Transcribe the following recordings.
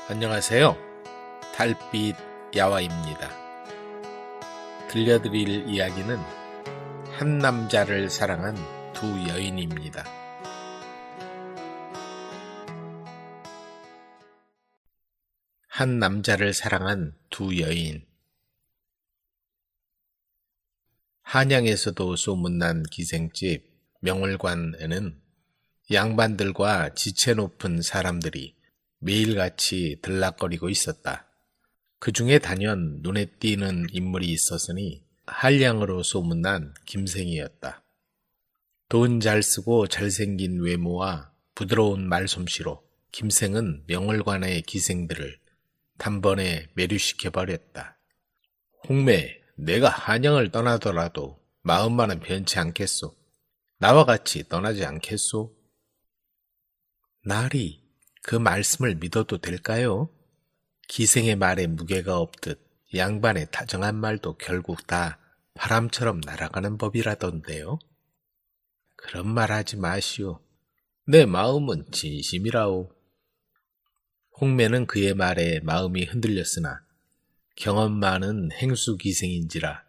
안녕하세요. 달빛 야화입니다. 들려드릴 이야기는 한 남자를 사랑한 두 여인입니다. 한 남자를 사랑한 두 여인. 한양에서도 소문난 기생집 명월관에는 양반들과 지체 높은 사람들이 매일같이 들락거리고 있었다. 그 중에 단연 눈에 띄는 인물이 있었으니 한량으로 소문난 김생이었다. 돈 잘 쓰고 잘생긴 외모와 부드러운 말솜씨로 김생은 명월관의 기생들을 단번에 매료시켜버렸다. 홍매, 내가 한양을 떠나더라도 마음만은 변치 않겠소. 나와 같이 떠나지 않겠소? 나리, 그 말씀을 믿어도 될까요? 기생의 말에 무게가 없듯 양반의 다정한 말도 결국 다 바람처럼 날아가는 법이라던데요. 그런 말 하지 마시오. 내 마음은 진심이라오. 홍매는 그의 말에 마음이 흔들렸으나 경험 많은 행수 기생인지라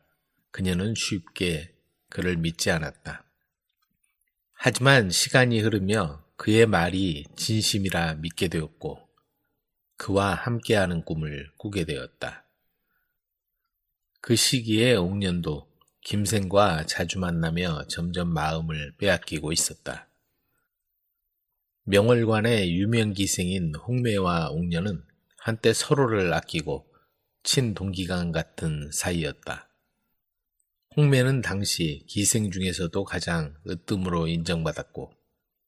그녀는 쉽게 그를 믿지 않았다. 하지만 시간이 흐르며 그의 말이 진심이라 믿게 되었고 그와 함께하는 꿈을 꾸게 되었다. 그 시기에 옥년도 김생과 자주 만나며 점점 마음을 빼앗기고 있었다. 명월관의 유명기생인 홍매와 옥년은 한때 서로를 아끼고 친동기간 같은 사이였다. 홍매는 당시 기생 중에서도 가장 으뜸으로 인정받았고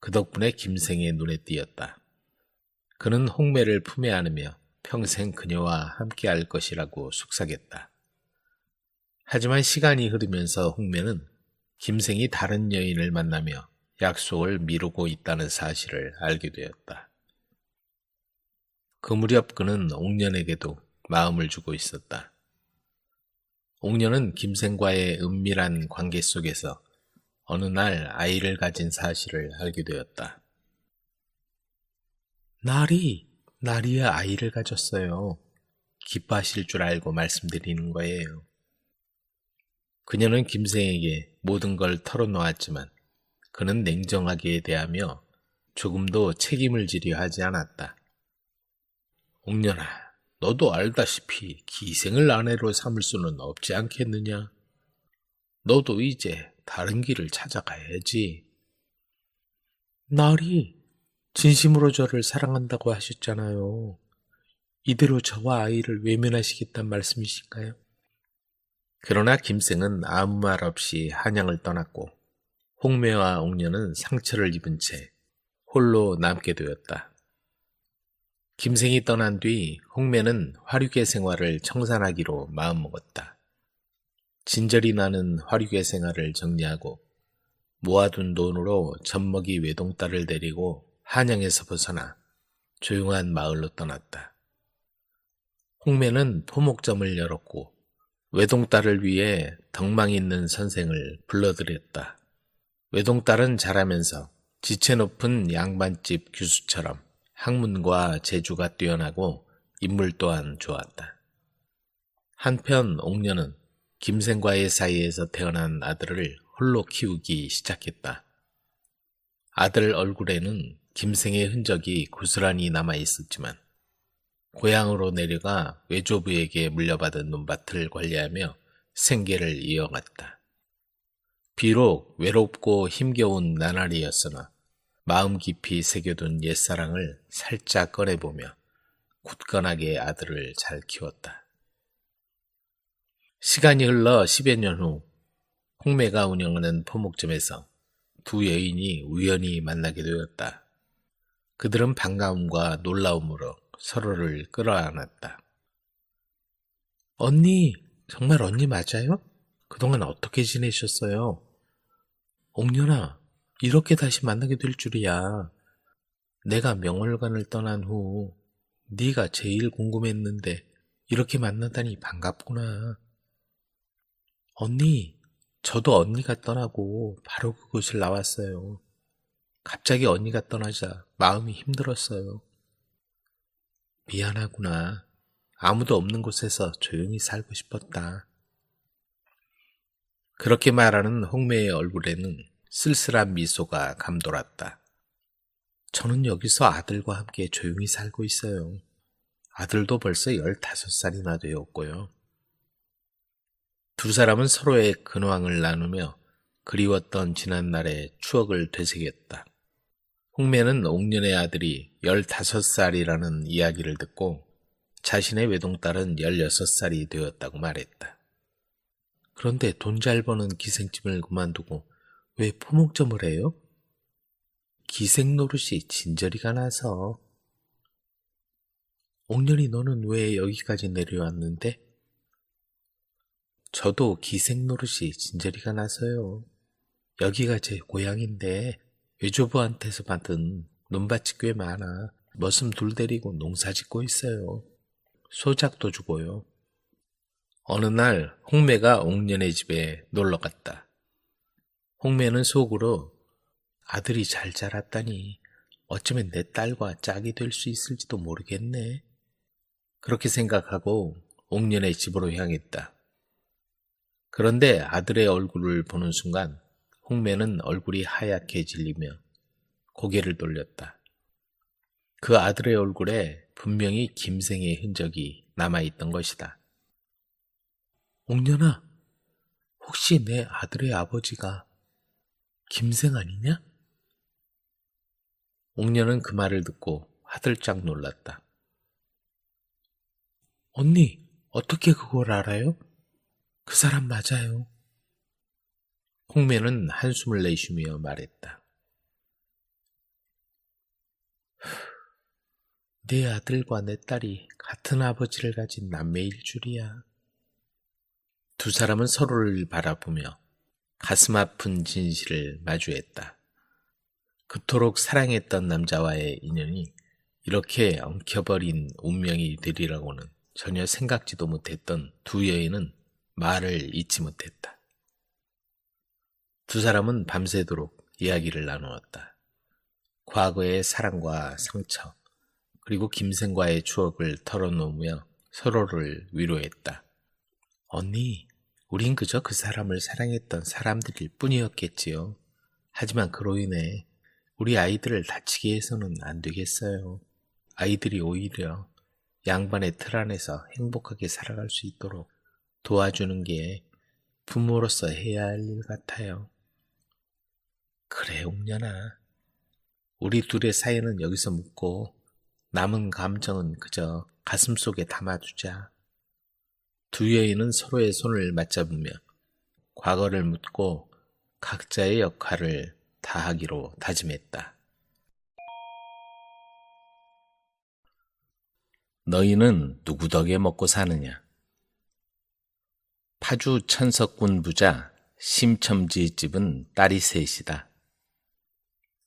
그 덕분에 김생의 눈에 띄었다. 그는 홍매를 품에 안으며 평생 그녀와 함께할 것이라고 속삭였다. 하지만 시간이 흐르면서 홍매는 김생이 다른 여인을 만나며 약속을 미루고 있다는 사실을 알게 되었다. 그 무렵 그는 옥년에게도 마음을 주고 있었다. 옥년은 김생과의 은밀한 관계 속에서 어느 날 아이를 가진 사실을 알게 되었다. 나리야 아이를 가졌어요. 기뻐하실 줄 알고 말씀드리는 거예요. 그녀는 김생에게 모든 걸 털어놓았지만 그는 냉정하게 대하며 조금도 책임을 지려 하지 않았다. 옥년아, 너도 알다시피 기생을 아내로 삼을 수는 없지 않겠느냐? 너도 이제 다른 길을 찾아가야지. 나리, 진심으로 저를 사랑한다고 하셨잖아요. 이대로 저와 아이를 외면하시겠단 말씀이신가요? 그러나 김생은 아무 말 없이 한양을 떠났고 홍매와 옥년은 상처를 입은 채 홀로 남게 되었다. 김생이 떠난 뒤 홍매는 화류계 생활을 청산하기로 마음먹었다. 진절이 나는 화류계 생활을 정리하고 모아둔 돈으로 젖먹이 외동딸을 데리고 한양에서 벗어나 조용한 마을로 떠났다. 홍매는 포목점을 열었고 외동딸을 위해 덕망 있는 선생을 불러들였다. 외동딸은 자라면서 지체 높은 양반집 규수처럼 학문과 재주가 뛰어나고 인물 또한 좋았다. 한편 옥년은 김생과의 사이에서 태어난 아들을 홀로 키우기 시작했다. 아들 얼굴에는 김생의 흔적이 고스란히 남아 있었지만 고향으로 내려가 외조부에게 물려받은 논밭을 관리하며 생계를 이어갔다. 비록 외롭고 힘겨운 나날이었으나 마음 깊이 새겨둔 옛사랑을 살짝 꺼내보며 굳건하게 아들을 잘 키웠다. 시간이 흘러 10여 년 후 홍매가 운영하는 포목점에서 두 여인이 우연히 만나게 되었다. 그들은 반가움과 놀라움으로 서로를 끌어안았다. 언니, 정말 언니 맞아요? 그동안 어떻게 지내셨어요? 옥년아, 이렇게 다시 만나게 될 줄이야. 내가 명월관을 떠난 후 네가 제일 궁금했는데 이렇게 만나다니 반갑구나. 언니, 저도 언니가 떠나고 바로 그곳을 나왔어요. 갑자기 언니가 떠나자 마음이 힘들었어요. 미안하구나. 아무도 없는 곳에서 조용히 살고 싶었다. 그렇게 말하는 홍매의 얼굴에는 쓸쓸한 미소가 감돌았다. 저는 여기서 아들과 함께 조용히 살고 있어요. 아들도 벌써 15살이나 되었고요. 두 사람은 서로의 근황을 나누며 그리웠던 지난날의 추억을 되새겼다. 홍매는 옥년의 아들이 15살이라는 이야기를 듣고 자신의 외동딸은 16살이 되었다고 말했다. 그런데 돈 잘 버는 기생집을 그만두고 왜 포목점을 해요? 기생 노릇이 진저리가 나서. 옥년이 너는 왜 여기까지 내려왔는데? 저도 기생 노릇이 진저리가 나서요. 여기가 제 고향인데 외조부한테서 받은 논밭이 꽤 많아. 머슴 둘 데리고 농사 짓고 있어요. 소작도 주고요. 어느 날 홍매가 옥년의 집에 놀러 갔다. 홍매는 속으로 아들이 잘 자랐다니 어쩌면 내 딸과 짝이 될 수 있을지도 모르겠네. 그렇게 생각하고 옥년의 집으로 향했다. 그런데 아들의 얼굴을 보는 순간 홍매는 얼굴이 하얗게 질리며 고개를 돌렸다. 그 아들의 얼굴에 분명히 김생의 흔적이 남아있던 것이다. 옥년아, 혹시 내 아들의 아버지가 김생 아니냐? 옥년은 그 말을 듣고 화들짝 놀랐다. 언니, 어떻게 그걸 알아요? 그 사람 맞아요. 홍매는 한숨을 내쉬며 말했다. 내 아들과 내 딸이 같은 아버지를 가진 남매일 줄이야. 두 사람은 서로를 바라보며 가슴 아픈 진실을 마주했다. 그토록 사랑했던 남자와의 인연이 이렇게 엉켜버린 운명이 되리라고는 전혀 생각지도 못했던 두 여인은 말을 잇지 못했다. 두 사람은 밤새도록 이야기를 나누었다. 과거의 사랑과 상처, 그리고 김생과의 추억을 털어놓으며 서로를 위로했다. 언니, 우린 그저 그 사람을 사랑했던 사람들일 뿐이었겠지요. 하지만 그로 인해 우리 아이들을 다치게 해서는 안 되겠어요. 아이들이 오히려 양반의 틀 안에서 행복하게 살아갈 수 있도록 도와주는 게 부모로서 해야 할 일 같아요. 그래, 옥년아. 우리 둘의 사이는 여기서 묻고 남은 감정은 그저 가슴속에 담아두자. 두 여인은 서로의 손을 맞잡으며 과거를 묻고 각자의 역할을 다하기로 다짐했다. 너희는 누구 덕에 먹고 사느냐? 파주 천석군 부자 심첨지 집은 딸이 셋이다.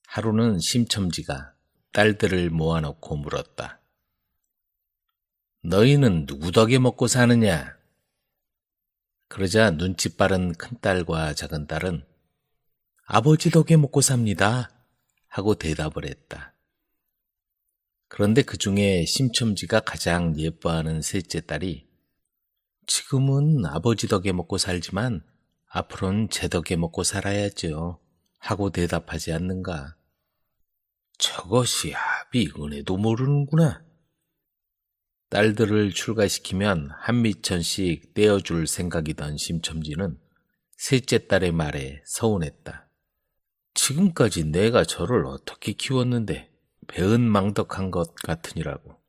하루는 심첨지가 딸들을 모아놓고 물었다. 너희는 누구 덕에 먹고 사느냐? 그러자 눈치 빠른 큰딸과 작은딸은 아버지 덕에 먹고 삽니다 하고 대답을 했다. 그런데 그 중에 심첨지가 가장 예뻐하는 셋째 딸이 지금은 아버지 덕에 먹고 살지만 앞으로는 제 덕에 먹고 살아야죠 하고 대답하지 않는가. 저것이 합이 은혜도 모르는구나. 딸들을 출가시키면 한미천씩 떼어줄 생각이던 심첨지는 셋째 딸의 말에 서운했다. 지금까지 내가 저를 어떻게 키웠는데 배은망덕한 것 같으니라고.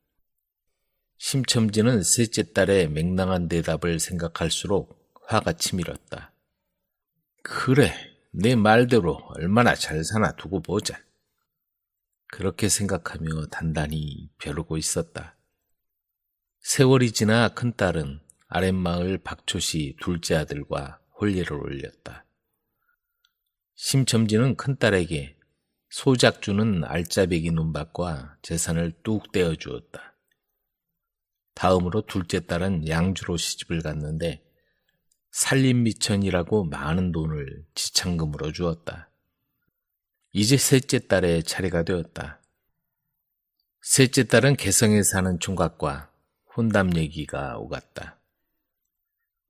심첨지는 셋째 딸의 맹랑한 대답을 생각할수록 화가 치밀었다. 그래, 내 말대로 얼마나 잘 사나 두고 보자. 그렇게 생각하며 단단히 벼르고 있었다. 세월이 지나 큰딸은 아랫마을 박초시 둘째 아들과 혼례를 올렸다. 심첨지는 큰딸에게 소작주는 알짜배기 논밭과 재산을 뚝 떼어주었다. 다음으로 둘째 딸은 양주로 시집을 갔는데 살림미천이라고 많은 돈을 지참금으로 주었다. 이제 셋째 딸의 차례가 되었다. 셋째 딸은 개성에 사는 총각과 혼담 얘기가 오갔다.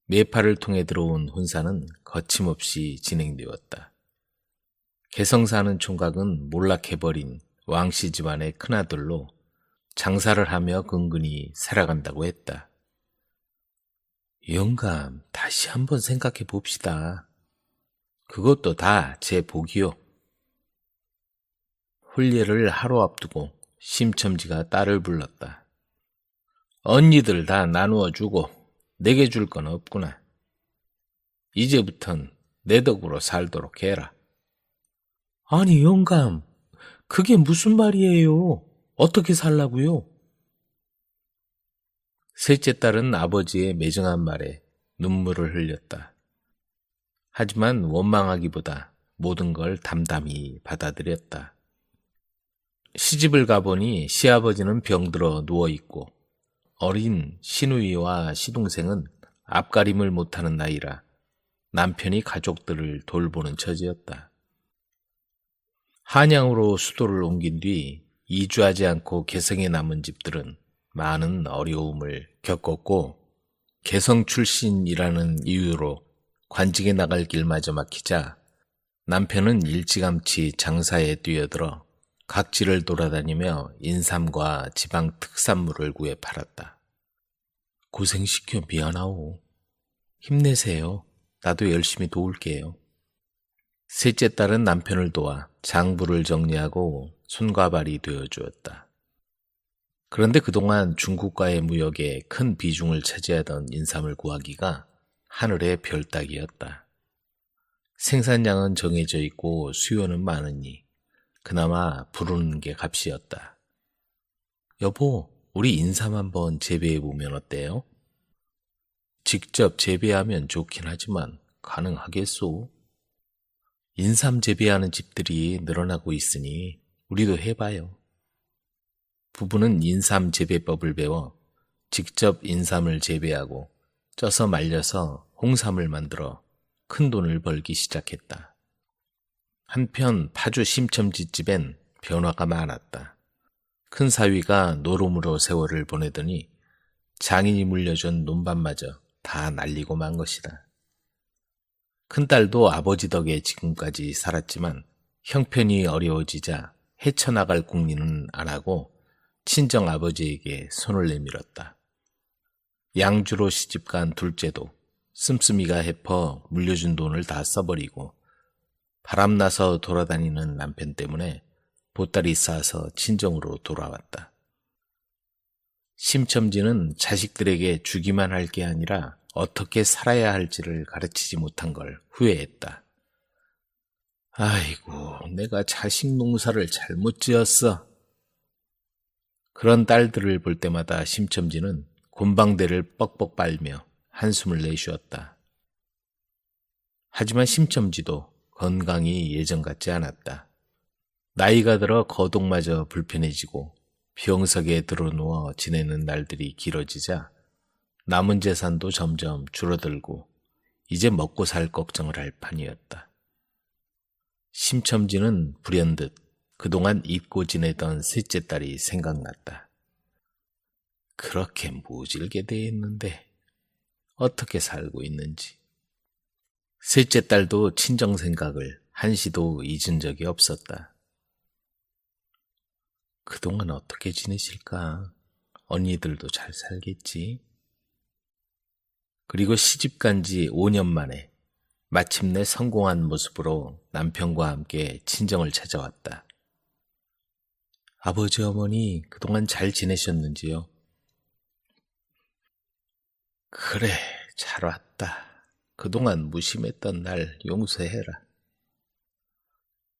뇌파를 통해 들어온 혼사는 거침없이 진행되었다. 개성 사는 총각은 몰락해버린 왕씨 집안의 큰아들로 장사를 하며 근근히 살아간다고 했다. 영감, 다시 한번 생각해 봅시다. 그것도 다 제 복이요.婚예를 하루 앞두고 심첨지가 딸을 불렀다. 언니들 다 나누어 주고 내게 줄 건 없구나. 이제부턴 내 덕으로 살도록 해라. 아니 영감, 그게 무슨 말이에요? 어떻게 살라고요? 셋째 딸은 아버지의 매정한 말에 눈물을 흘렸다. 하지만 원망하기보다 모든 걸 담담히 받아들였다. 시집을 가보니 시아버지는 병들어 누워있고 어린 시누이와 시동생은 앞가림을 못하는 나이라 남편이 가족들을 돌보는 처지였다. 한양으로 수도를 옮긴 뒤 이주하지 않고 개성에 남은 집들은 많은 어려움을 겪었고 개성 출신이라는 이유로 관직에 나갈 길마저 막히자 남편은 일찌감치 장사에 뛰어들어 각지를 돌아다니며 인삼과 지방 특산물을 구해 팔았다. 고생시켜 미안하오. 힘내세요. 나도 열심히 도울게요. 셋째 딸은 남편을 도와 장부를 정리하고 손과 발이 되어주었다. 그런데 그동안 중국과의 무역에 큰 비중을 차지하던 인삼을 구하기가 하늘의 별 따기였다. 생산량은 정해져 있고 수요는 많으니 그나마 부르는 게 값이었다. 여보, 우리 인삼 한번 재배해보면 어때요? 직접 재배하면 좋긴 하지만 가능하겠소? 인삼 재배하는 집들이 늘어나고 있으니 우리도 해봐요. 부부는 인삼 재배법을 배워 직접 인삼을 재배하고 쪄서 말려서 홍삼을 만들어 큰 돈을 벌기 시작했다. 한편 파주 심첨지집엔 변화가 많았다. 큰 사위가 노름으로 세월을 보내더니 장인이 물려준 논밭마저 다 날리고 만 것이다. 큰딸도 아버지 덕에 지금까지 살았지만 형편이 어려워지자 헤쳐나갈 궁리는 안 하고 친정 아버지에게 손을 내밀었다. 양주로 시집간 둘째도 씀씀이가 해퍼 물려준 돈을 다 써버리고 바람나서 돌아다니는 남편 때문에 보따리 싸서 친정으로 돌아왔다. 심첨지는 자식들에게 주기만 할 게 아니라 어떻게 살아야 할지를 가르치지 못한 걸 후회했다. 아이고, 내가 자식 농사를 잘못 지었어. 그런 딸들을 볼 때마다 심첨지는 곤방대를 뻑뻑 빨며 한숨을 내쉬었다. 하지만 심첨지도 건강이 예전 같지 않았다. 나이가 들어 거동마저 불편해지고 병석에 드러누워 지내는 날들이 길어지자 남은 재산도 점점 줄어들고 이제 먹고 살 걱정을 할 판이었다. 심첨지는 불현듯 그동안 잊고 지내던 셋째 딸이 생각났다. 그렇게 무질게 돼 있는데 어떻게 살고 있는지. 셋째 딸도 친정 생각을 한시도 잊은 적이 없었다. 그동안 어떻게 지내실까? 언니들도 잘 살겠지? 그리고 시집간 지 5년 만에 마침내 성공한 모습으로 남편과 함께 친정을 찾아왔다. 아버지 어머니 그동안 잘 지내셨는지요? 그래, 잘 왔다. 그동안 무심했던 날 용서해라.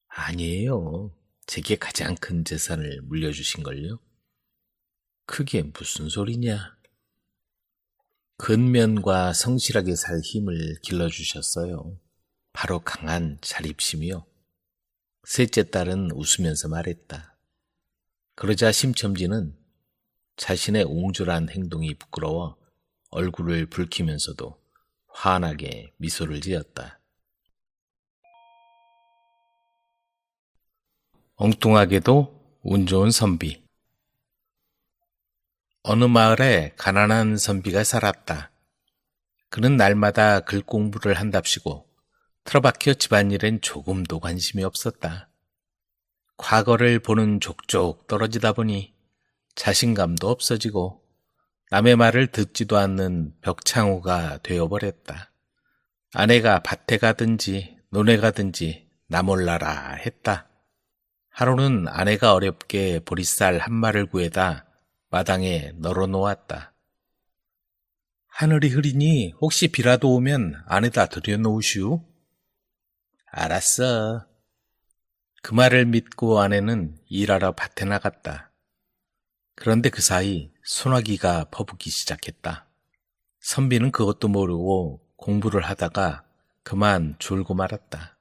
아니에요. 제게 가장 큰 재산을 물려주신걸요? 그게 무슨 소리냐? 근면과 성실하게 살 힘을 길러주셨어요. 바로 강한 자립심이요. 셋째 딸은 웃으면서 말했다. 그러자 심첨지는 자신의 옹졸한 행동이 부끄러워 얼굴을 붉히면서도 환하게 미소를 지었다. 엉뚱하게도 운 좋은 선비. 어느 마을에 가난한 선비가 살았다. 그는 날마다 글 공부를 한답시고 틀어박혀 집안일엔 조금도 관심이 없었다. 과거를 보는 족족 떨어지다 보니 자신감도 없어지고 남의 말을 듣지도 않는 벽창호가 되어버렸다. 아내가 밭에 가든지 논에 가든지 나 몰라라 했다. 하루는 아내가 어렵게 보리쌀 한 마를 구해다 마당에 널어놓았다. 하늘이 흐리니 혹시 비라도 오면 안에다 들여놓으시오. 알았어. 그 말을 믿고 아내는 일하러 밭에 나갔다. 그런데 그 사이 소나기가 퍼붓기 시작했다. 선비는 그것도 모르고 공부를 하다가 그만 졸고 말았다.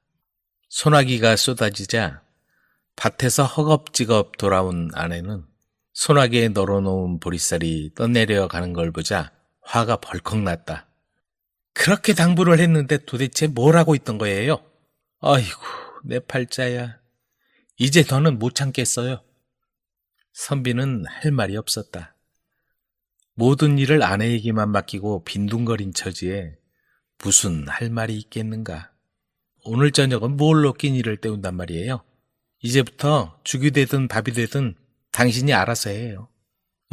소나기가 쏟아지자 밭에서 허겁지겁 돌아온 아내는 소나기에 널어놓은 보리쌀이 떠내려가는 걸 보자 화가 벌컥 났다. 그렇게 당부를 했는데 도대체 뭘 하고 있던 거예요? 아이고, 내 팔자야. 이제 더는 못 참겠어요. 선비는 할 말이 없었다. 모든 일을 아내에게만 맡기고 빈둥거린 처지에 무슨 할 말이 있겠는가. 오늘 저녁은 뭘로 끼니를 때운단 말이에요. 이제부터 죽이 되든 밥이 되든 당신이 알아서 해요.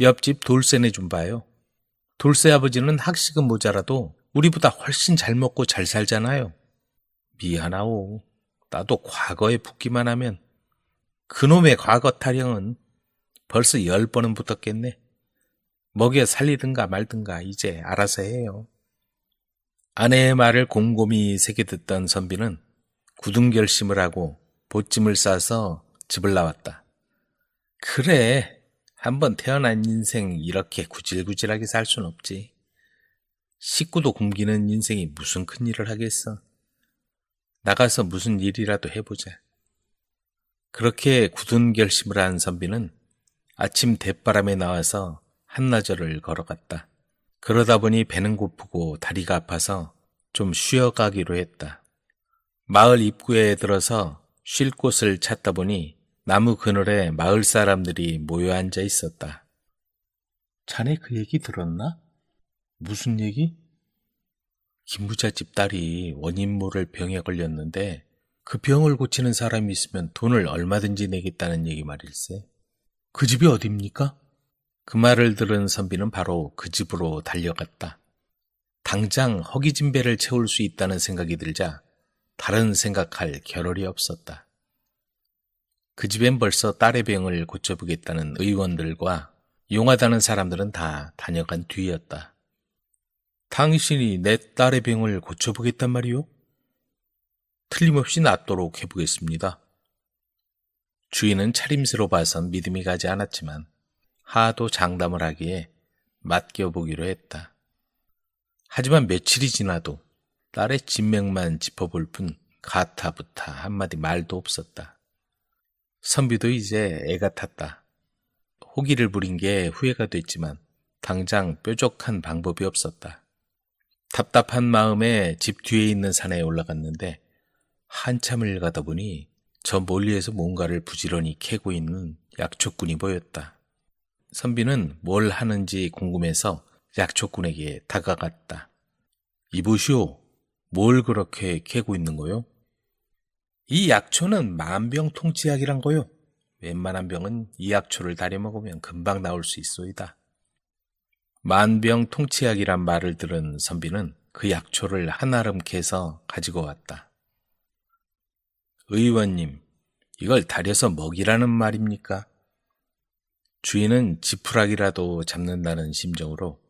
옆집 돌쇠네 좀 봐요. 돌쇠 아버지는 학식은 모자라도 우리보다 훨씬 잘 먹고 잘 살잖아요. 미안하오. 나도 과거에 붙기만 하면 그놈의 과거 타령은 벌써 10번은 붙었겠네. 먹여 살리든가 말든가 이제 알아서 해요. 아내의 말을 곰곰이 새겨듣던 선비는 굳은 결심을 하고 보찜을 싸서 집을 나왔다. 그래, 한번 태어난 인생 이렇게 구질구질하게 살 순 없지. 식구도 굶기는 인생이 무슨 큰일을 하겠어. 나가서 무슨 일이라도 해보자. 그렇게 굳은 결심을 한 선비는 아침 대바람에 나와서 한나절을 걸어갔다. 그러다 보니 배는 고프고 다리가 아파서 좀 쉬어가기로 했다. 마을 입구에 들어서 쉴 곳을 찾다 보니 나무 그늘에 마을 사람들이 모여 앉아 있었다. 자네 그 얘기 들었나? 무슨 얘기? 김부자 집 딸이 원인 모를 병에 걸렸는데 그 병을 고치는 사람이 있으면 돈을 얼마든지 내겠다는 얘기 말일세. 그 집이 어딥니까? 그 말을 들은 선비는 바로 그 집으로 달려갔다. 당장 허기진 배를 채울 수 있다는 생각이 들자 다른 생각할 겨를이 없었다. 그 집엔 벌써 딸의 병을 고쳐보겠다는 의원들과 용하다는 사람들은 다 다녀간 뒤였다. 당신이 내 딸의 병을 고쳐보겠단 말이오? 틀림없이 낫도록 해보겠습니다. 주인은 차림새로 봐선 믿음이 가지 않았지만 하도 장담을 하기에 맡겨보기로 했다. 하지만 며칠이 지나도 딸의 진맥만 짚어볼 뿐 가타부타 한마디 말도 없었다. 선비도 이제 애가 탔다. 호기를 부린 게 후회가 됐지만 당장 뾰족한 방법이 없었다. 답답한 마음에 집 뒤에 있는 산에 올라갔는데 한참을 가다 보니 저 멀리에서 뭔가를 부지런히 캐고 있는 약초꾼이 보였다. 선비는 뭘 하는지 궁금해서 약초꾼에게 다가갔다. 이보시오, 뭘 그렇게 캐고 있는 거요? 이 약초는 만병통치약이란 거요. 웬만한 병은 이 약초를 다려 먹으면 금방 나올 수 있소이다. 만병통치약이란 말을 들은 선비는 그 약초를 한아름 캐서 가지고 왔다. 의원님, 이걸 다려서 먹이라는 말입니까? 주인은 지푸라기라도 잡는다는 심정으로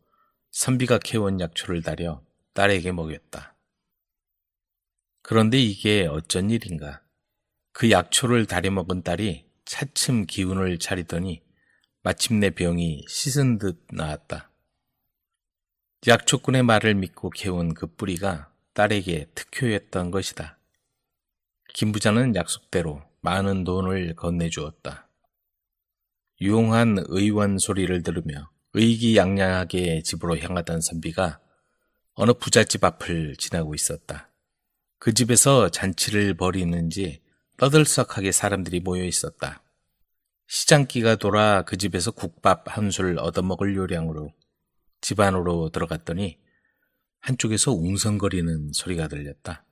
선비가 캐온 약초를 다려 딸에게 먹였다. 그런데 이게 어쩐 일인가. 그 약초를 다려 먹은 딸이 차츰 기운을 차리더니 마침내 병이 씻은 듯 나았다. 약초꾼의 말을 믿고 캐온 그 뿌리가 딸에게 특효였던 것이다. 김부자는 약속대로 많은 돈을 건네주었다. 유용한 의원 소리를 들으며 의기양양하게 집으로 향하던 선비가 어느 부잣집 앞을 지나고 있었다. 그 집에서 잔치를 벌이는지 떠들썩하게 사람들이 모여 있었다. 시장기가 돌아 그 집에서 국밥 한 술 얻어먹을 요량으로 집 안으로 들어갔더니 한쪽에서 웅성거리는 소리가 들렸다.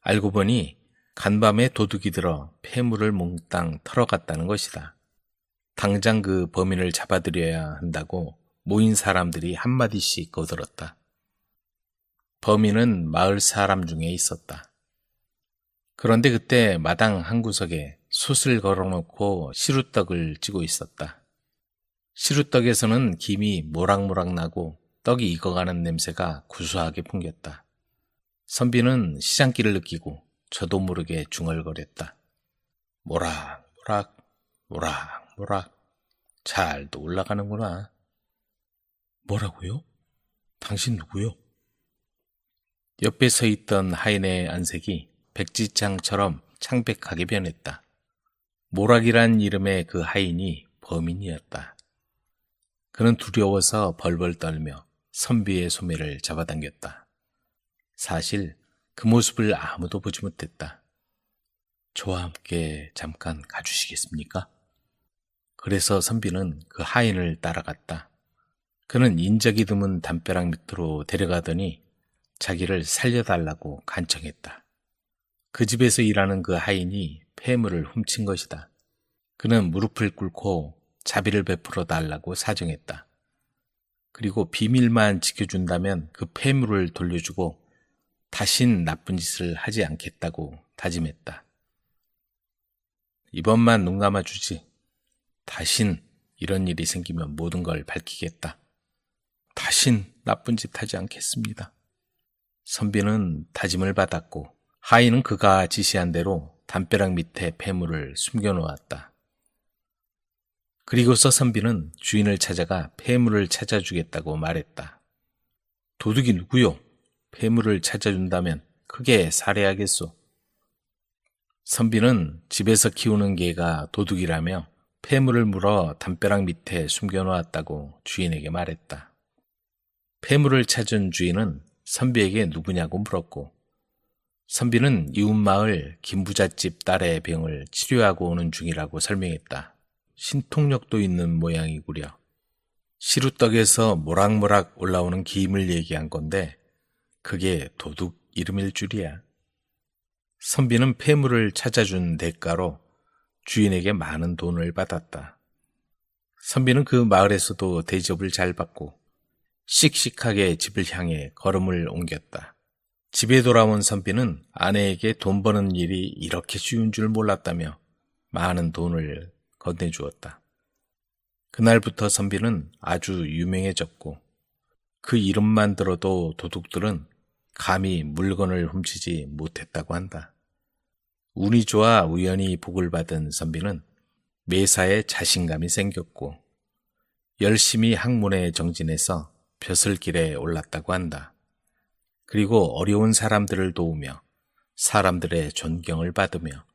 알고 보니 간밤에 도둑이 들어 폐물을 몽땅 털어갔다는 것이다. 당장 그 범인을 잡아들여야 한다고 모인 사람들이 한마디씩 거들었다. 범인은 마을 사람 중에 있었다. 그런데 그때 마당 한 구석에 솥을 걸어놓고 시루떡을 찌고 있었다. 시루떡에서는 김이 모락모락 나고 떡이 익어가는 냄새가 구수하게 풍겼다. 선비는 시장기를 느끼고 저도 모르게 중얼거렸다. 모락모락, 모락모락. 잘도 올라가는구나. 뭐라고요? 당신 누구요? 옆에 서 있던 하인의 안색이 백지장처럼 창백하게 변했다. 모락이란 이름의 그 하인이 범인이었다. 그는 두려워서 벌벌 떨며 선비의 소매를 잡아당겼다. 사실 그 모습을 아무도 보지 못했다. 저와 함께 잠깐 가주시겠습니까? 그래서 선비는 그 하인을 따라갔다. 그는 인적이 드문 담벼락 밑으로 데려가더니 자기를 살려달라고 간청했다. 그 집에서 일하는 그 하인이 폐물을 훔친 것이다. 그는 무릎을 꿇고 자비를 베풀어 달라고 사정했다. 그리고 비밀만 지켜준다면 그 폐물을 돌려주고 다신 나쁜 짓을 하지 않겠다고 다짐했다. 이번만 눈 감아주지. 다신 이런 일이 생기면 모든 걸 밝히겠다. 다신 나쁜 짓 하지 않겠습니다. 선비는 다짐을 받았고 하인은 그가 지시한 대로 담벼락 밑에 폐물을 숨겨놓았다. 그리고서 선비는 주인을 찾아가 폐물을 찾아주겠다고 말했다. 도둑이 누구요? 폐물을 찾아준다면 크게 살해하겠소. 선비는 집에서 키우는 개가 도둑이라며 폐물을 물어 담벼락 밑에 숨겨놓았다고 주인에게 말했다. 폐물을 찾은 주인은 선비에게 누구냐고 물었고 선비는 이웃마을 김부잣집 딸의 병을 치료하고 오는 중이라고 설명했다. 신통력도 있는 모양이구려. 시루떡에서 모락모락 올라오는 김을 얘기한 건데 그게 도둑 이름일 줄이야. 선비는 폐물을 찾아준 대가로 주인에게 많은 돈을 받았다. 선비는 그 마을에서도 대접을 잘 받고 씩씩하게 집을 향해 걸음을 옮겼다. 집에 돌아온 선비는 아내에게 돈 버는 일이 이렇게 쉬운 줄 몰랐다며 많은 돈을 건네주었다. 그날부터 선비는 아주 유명해졌고 그 이름만 들어도 도둑들은 감히 물건을 훔치지 못했다고 한다. 운이 좋아 우연히 복을 받은 선비는 매사에 자신감이 생겼고 열심히 학문에 정진해서 벼슬길에 올랐다고 한다. 그리고 어려운 사람들을 도우며 사람들의 존경을 받으며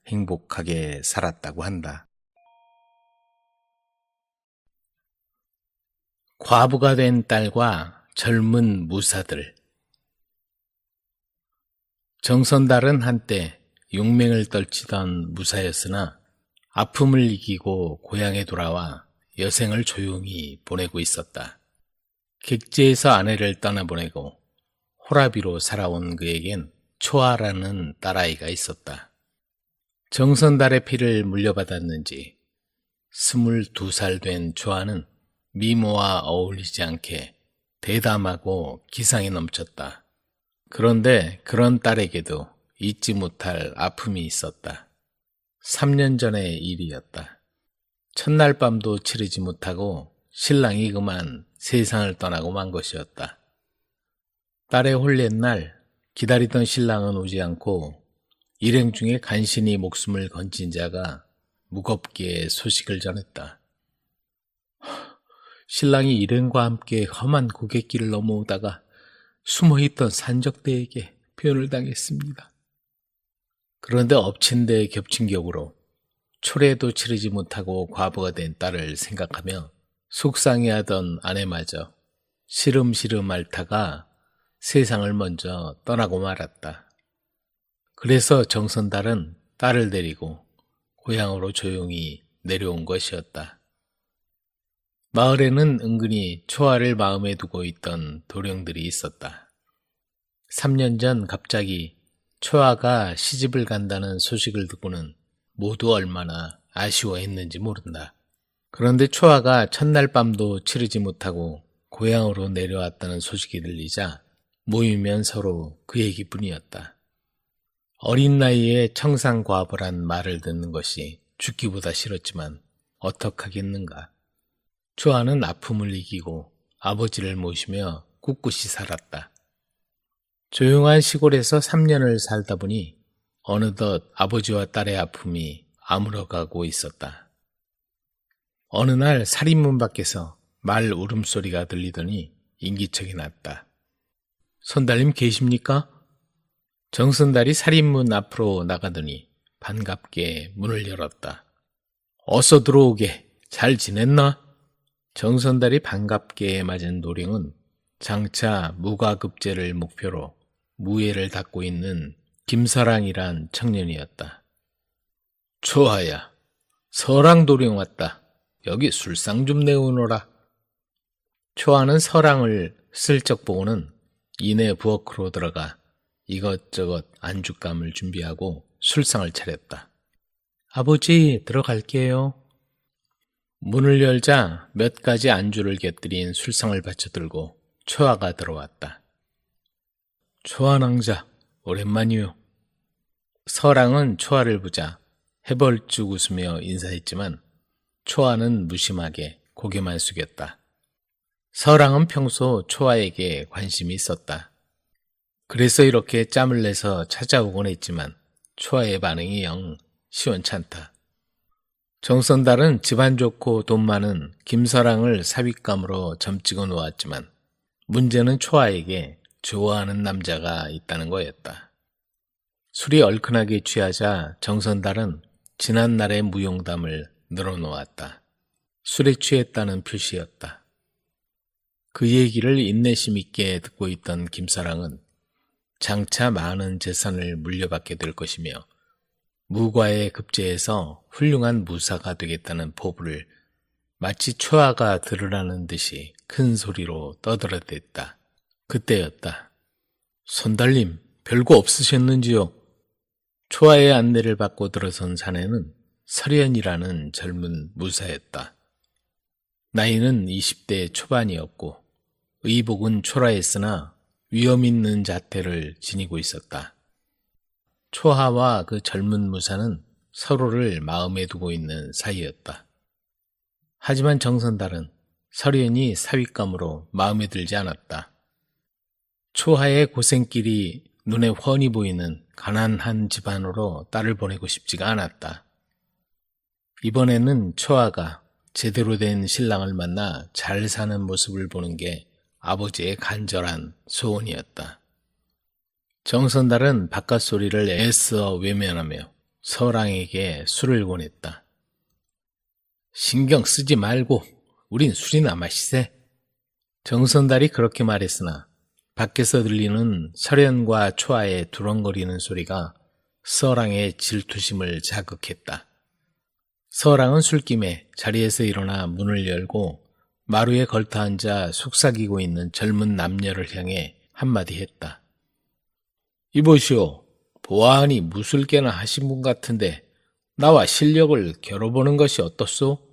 행복하게 살았다고 한다. 과부가 된 딸과 젊은 무사들. 정선달은 한때 용맹을 떨치던 무사였으나 아픔을 이기고 고향에 돌아와 여생을 조용히 보내고 있었다. 객지에서 아내를 떠나보내고 호라비로 살아온 그에겐 초아라는 딸아이가 있었다. 정선달의 피를 물려받았는지 22살 된 초아는 미모와 어울리지 않게 대담하고 기상이 넘쳤다. 그런데 그런 딸에게도 잊지 못할 아픔이 있었다. 3년 전의 일이었다. 첫날 밤도 치르지 못하고 신랑이 그만 세상을 떠나고 만 것이었다. 딸의 혼례날 기다리던 신랑은 오지 않고 일행 중에 간신히 목숨을 건진 자가 무겁게 소식을 전했다. 신랑이 일행과 함께 험한 고갯길을 넘어오다가 숨어있던 산적대에게 변을 당했습니다. 그런데 엎친 데 겹친 격으로 초례도 치르지 못하고 과부가 된 딸을 생각하며 속상해하던 아내마저 시름시름 앓다가 세상을 먼저 떠나고 말았다. 그래서 정선달은 딸을 데리고 고향으로 조용히 내려온 것이었다. 마을에는 은근히 초아를 마음에 두고 있던 도령들이 있었다. 3년 전 갑자기 초아가 시집을 간다는 소식을 듣고는 모두 얼마나 아쉬워했는지 모른다. 그런데 초아가 첫날 밤도 치르지 못하고 고향으로 내려왔다는 소식이 들리자 모이면 서로 그 얘기뿐이었다. 어린 나이에 청산과부란 말을 듣는 것이 죽기보다 싫었지만 어떡하겠는가. 초아는 아픔을 이기고 아버지를 모시며 꿋꿋이 살았다. 조용한 시골에서 3년을 살다 보니 어느덧 아버지와 딸의 아픔이 아물어가고 있었다. 어느 날 살인문 밖에서 말 울음소리가 들리더니 인기척이 났다. 선달님 계십니까? 정선달이 살인문 앞으로 나가더니 반갑게 문을 열었다. 어서 들어오게. 잘 지냈나? 정선달이 반갑게 맞은 도령은 장차 무과급제를 목표로 무예를 닦고 있는 김서랑이란 청년이었다. 초아야, 서랑 도령 왔다. 여기 술상 좀 내오너라. 초아는 서랑을 슬쩍 보고는 이내 부엌으로 들어가 이것저것 안주감을 준비하고 술상을 차렸다. 아버지, 들어갈게요. 문을 열자 몇 가지 안주를 곁들인 술상을 받쳐들고 초아가 들어왔다. 초아 낭자, 오랜만이요. 서랑은 초아를 보자 해벌쭉 웃으며 인사했지만 초아는 무심하게 고개만 숙였다. 서랑은 평소 초아에게 관심이 있었다. 그래서 이렇게 짬을 내서 찾아오곤 했지만 초아의 반응이 영 시원찮다. 정선달은 집안 좋고 돈 많은 김서랑을 사윗감으로 점찍어 놓았지만 문제는 초아에게 좋아하는 남자가 있다는 거였다. 술이 얼큰하게 취하자 정선달은 지난날의 무용담을 늘어놓았다. 술에 취했다는 표시였다. 그 얘기를 인내심 있게 듣고 있던 김서랑은 장차 많은 재산을 물려받게 될 것이며 무과에 급제해서 훌륭한 무사가 되겠다는 포부를 마치 초아가 들으라는 듯이 큰 소리로 떠들어댔다. 그때였다. 선달님, 별거 없으셨는지요? 초아의 안내를 받고 들어선 사내는 설현이라는 젊은 무사였다. 나이는 20대 초반이었고 의복은 초라했으나 위험 있는 자태를 지니고 있었다. 초아와 그 젊은 무사는 서로를 마음에 두고 있는 사이였다. 하지만 정선달은 설현이 사윗감으로 마음에 들지 않았다. 초아의 고생길이 눈에 훤히 보이는 가난한 집안으로 딸을 보내고 싶지가 않았다. 이번에는 초아가 제대로 된 신랑을 만나 잘 사는 모습을 보는 게 아버지의 간절한 소원이었다. 정선달은 바깥 소리를 애써 외면하며 서랑에게 술을 권했다. 신경 쓰지 말고 우린 술이나 마시세. 정선달이 그렇게 말했으나 밖에서 들리는 설현과 초아의 두렁거리는 소리가 서랑의 질투심을 자극했다. 서랑은 술김에 자리에서 일어나 문을 열고 마루에 걸터앉아 속삭이고 있는 젊은 남녀를 향해 한마디 했다. 이보시오, 보아하니 무술께나 하신 분 같은데 나와 실력을 겨뤄보는 것이 어떻소?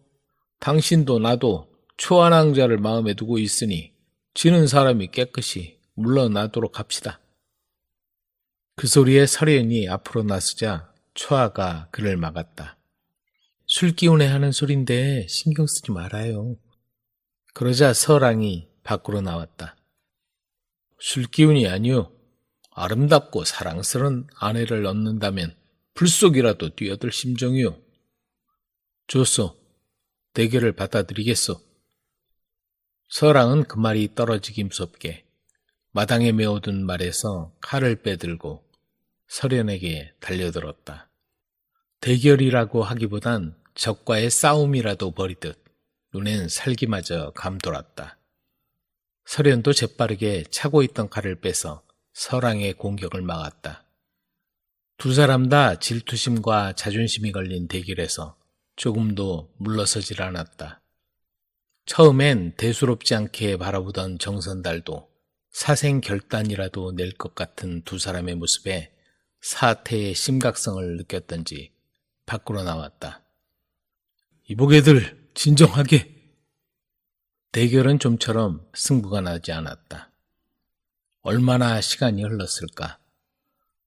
당신도 나도 초아낭자를 마음에 두고 있으니 지는 사람이 깨끗이 물러나도록 합시다. 그 소리에 설현이 앞으로 나서자 초아가 그를 막았다. 술 기운에 하는 소린데 신경 쓰지 말아요. 그러자 서랑이 밖으로 나왔다. 술 기운이 아니오. 아름답고 사랑스러운 아내를 얻는다면 불속이라도 뛰어들 심정이오. 좋소. 대결을 받아들이겠소. 서랑은 그 말이 떨어지기 무섭게 마당에 메어둔 말에서 칼을 빼들고 설현에게 달려들었다. 대결이라고 하기보단 적과의 싸움이라도 벌이듯 눈엔 살기마저 감돌았다. 설현도 재빠르게 차고 있던 칼을 빼서 서랑의 공격을 막았다. 두 사람 다 질투심과 자존심이 걸린 대결에서 조금도 물러서질 않았다. 처음엔 대수롭지 않게 바라보던 정선달도 사생결단이라도 낼 것 같은 두 사람의 모습에 사태의 심각성을 느꼈던지 밖으로 나왔다. 이보게들 진정하게. 대결은 좀처럼 승부가 나지 않았다. 얼마나 시간이 흘렀을까.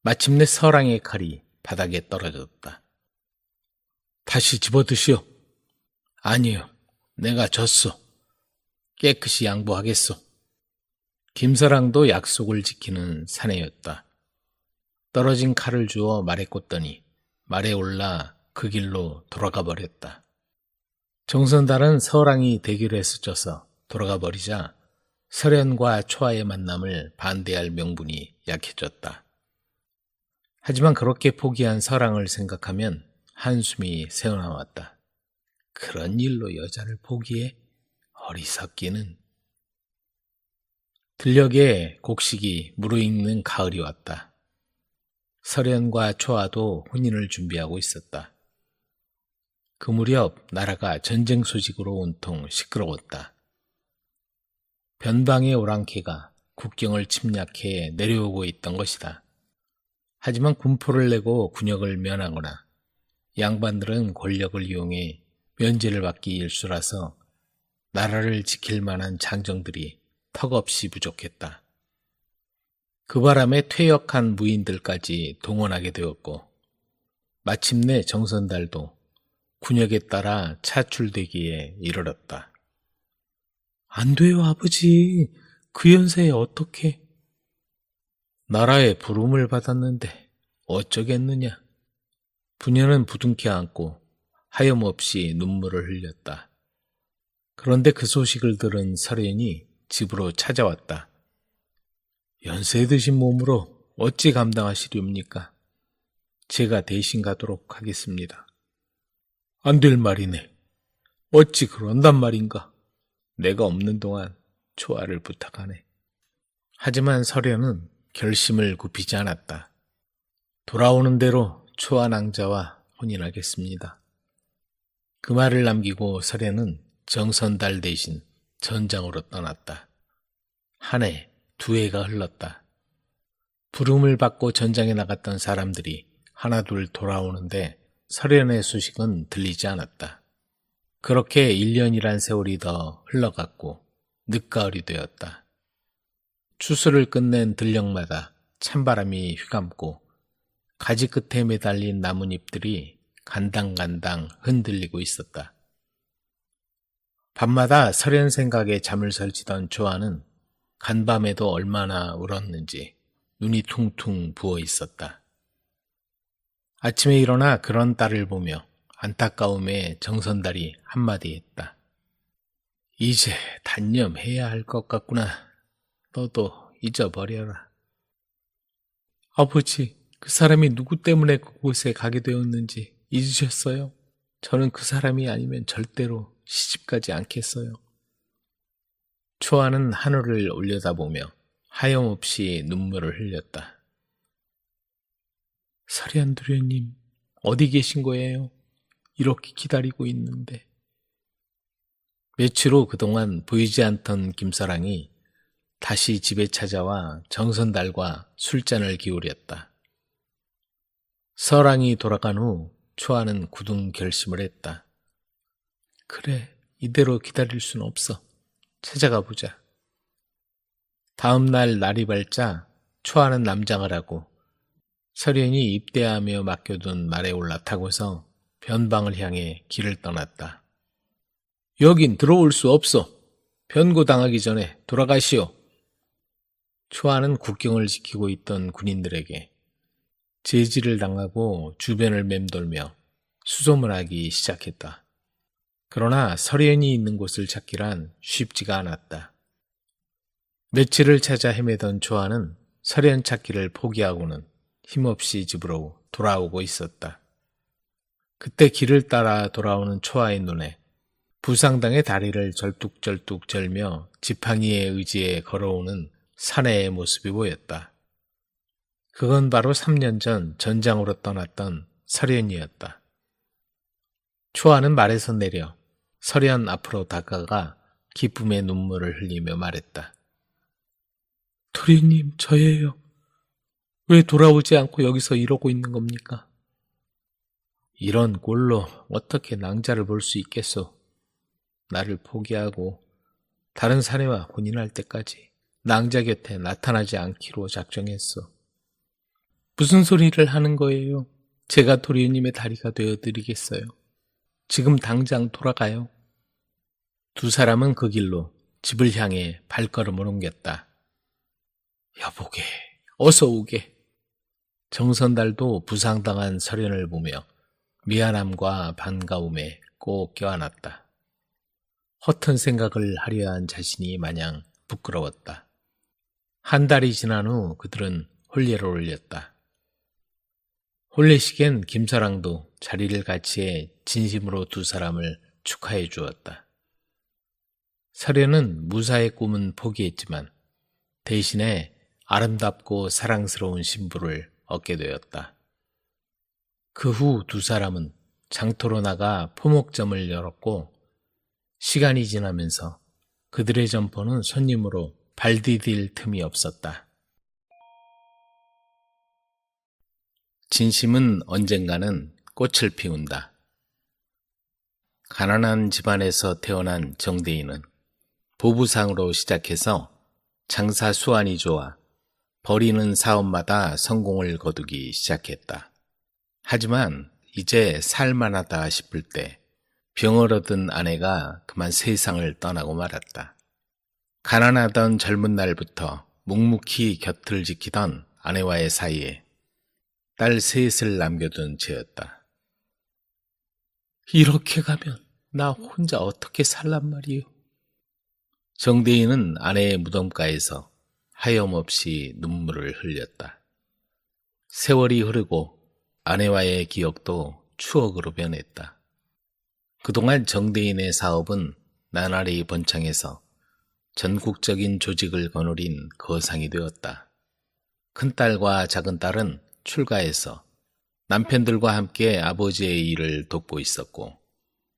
마침내 서랑의 칼이 바닥에 떨어졌다. 다시 집어드시오. 아니요, 내가 졌소. 깨끗이 양보하겠소. 김서랑도 약속을 지키는 사내였다. 떨어진 칼을 주어 말에 꽂더니 말에 올라 그 길로 돌아가 버렸다. 정선달은 서랑이 대결에서 져서 돌아가 버리자 설현과 초아의 만남을 반대할 명분이 약해졌다. 하지만 그렇게 포기한 서랑을 생각하면 한숨이 새어나왔다. 그런 일로 여자를 포기해? 어리석기는. 들녘에 곡식이 무르익는 가을이 왔다. 설현과 초아도 혼인을 준비하고 있었다. 그 무렵 나라가 전쟁 소식으로 온통 시끄러웠다. 변방의 오랑캐가 국경을 침략해 내려오고 있던 것이다. 하지만 군포를 내고 군역을 면하거나 양반들은 권력을 이용해 면제를 받기 일쑤라서 나라를 지킬 만한 장정들이 턱없이 부족했다. 그 바람에 퇴역한 무인들까지 동원하게 되었고 마침내 정선달도 군역에 따라 차출되기에 이르렀다. 안 돼요, 아버지. 그 연세에 어떻게? 나라의 부름을 받았는데 어쩌겠느냐. 부녀는 부둥켜 안고 하염없이 눈물을 흘렸다. 그런데 그 소식을 들은 설현이 집으로 찾아왔다. 연세 드신 몸으로 어찌 감당하시렵니까? 제가 대신 가도록 하겠습니다. 안 될 말이네. 어찌 그런단 말인가? 내가 없는 동안 초아를 부탁하네. 하지만 설현은 결심을 굽히지 않았다. 돌아오는 대로 초아 낭자와 혼인하겠습니다. 그 말을 남기고 설현은 정선달 대신 전장으로 떠났다. 한 해, 두 해가 흘렀다. 부름을 받고 전장에 나갔던 사람들이 하나둘 돌아오는데 설현의 소식은 들리지 않았다. 그렇게 1년이란 세월이 더 흘러갔고 늦가을이 되었다. 추수를 끝낸 들녘마다 찬바람이 휘감고 가지 끝에 매달린 나뭇잎들이 간당간당 흔들리고 있었다. 밤마다 설현 생각에 잠을 설치던 초아는 간밤에도 얼마나 울었는지 눈이 퉁퉁 부어 있었다. 아침에 일어나 그런 딸을 보며 안타까움에 정선달이 한마디 했다. 이제 단념해야 할 것 같구나. 너도 잊어버려라. 아버지, 그 사람이 누구 때문에 그곳에 가게 되었는지 잊으셨어요? 저는 그 사람이 아니면 절대로 시집가지 않겠어요. 초아는 하늘을 올려다보며 하염없이 눈물을 흘렸다. 설현 도련님, 어디 계신 거예요? 이렇게 기다리고 있는데. 며칠 후 그동안 보이지 않던 김사랑이 다시 집에 찾아와 정선달과 술잔을 기울였다. 서랑이 돌아간 후 초아는 굳은 결심을 했다. 그래, 이대로 기다릴 순 없어. 찾아가 보자. 다음 날 날이 밝자 초아는 남장을 하고 설현이 입대하며 맡겨둔 말에 올라타고서 변방을 향해 길을 떠났다. 여긴 들어올 수 없어. 변고당하기 전에 돌아가시오. 초아는 국경을 지키고 있던 군인들에게 제지를 당하고 주변을 맴돌며 수소문하기 시작했다. 그러나 설현이 있는 곳을 찾기란 쉽지가 않았다. 며칠을 찾아 헤매던 초아는 설현 찾기를 포기하고는 힘없이 집으로 돌아오고 있었다. 그때 길을 따라 돌아오는 초아의 눈에 부상당의 다리를 절뚝절뚝 절며 지팡이에 의지해 걸어오는 사내의 모습이 보였다. 그건 바로 3년 전 전장으로 떠났던 설현이었다. 초아는 말에서 내려 설현 앞으로 다가가 기쁨의 눈물을 흘리며 말했다. 도련님, 저예요. 왜 돌아오지 않고 여기서 이러고 있는 겁니까? 이런 꼴로 어떻게 낭자를 볼 수 있겠소? 나를 포기하고 다른 사내와 혼인할 때까지 낭자 곁에 나타나지 않기로 작정했어. 무슨 소리를 하는 거예요? 제가 도련님의 다리가 되어드리겠어요. 지금 당장 돌아가요. 두 사람은 그 길로 집을 향해 발걸음을 옮겼다. 여보게, 어서 오게. 정선달도 부상당한 설현을 보며 미안함과 반가움에 꼭 껴안았다. 허튼 생각을 하려 한 자신이 마냥 부끄러웠다. 한 달이 지난 후 그들은 혼례를 올렸다. 혼례식엔 김사랑도 자리를 같이 해 진심으로 두 사람을 축하해 주었다. 설현은 무사의 꿈은 포기했지만 대신에 아름답고 사랑스러운 신부를 얻게 되었다. 그 후 두 사람은 장터로 나가 포목점을 열었고 시간이 지나면서 그들의 점포는 손님으로 발디딜 틈이 없었다. 진심은 언젠가는 꽃을 피운다. 가난한 집안에서 태어난 정대인은 보부상으로 시작해서 장사 수완이 좋아 벌이는 사업마다 성공을 거두기 시작했다. 하지만 이제 살만하다 싶을 때 병을 얻은 아내가 그만 세상을 떠나고 말았다. 가난하던 젊은 날부터 묵묵히 곁을 지키던 아내와의 사이에 딸 셋을 남겨둔 채였다. 이렇게 가면 나 혼자 어떻게 살란 말이요? 정대인은 아내의 무덤가에서 하염없이 눈물을 흘렸다. 세월이 흐르고 아내와의 기억도 추억으로 변했다. 그동안 정대인의 사업은 나날이 번창해서 전국적인 조직을 거느린 거상이 되었다. 큰딸과 작은딸은 출가해서 남편들과 함께 아버지의 일을 돕고 있었고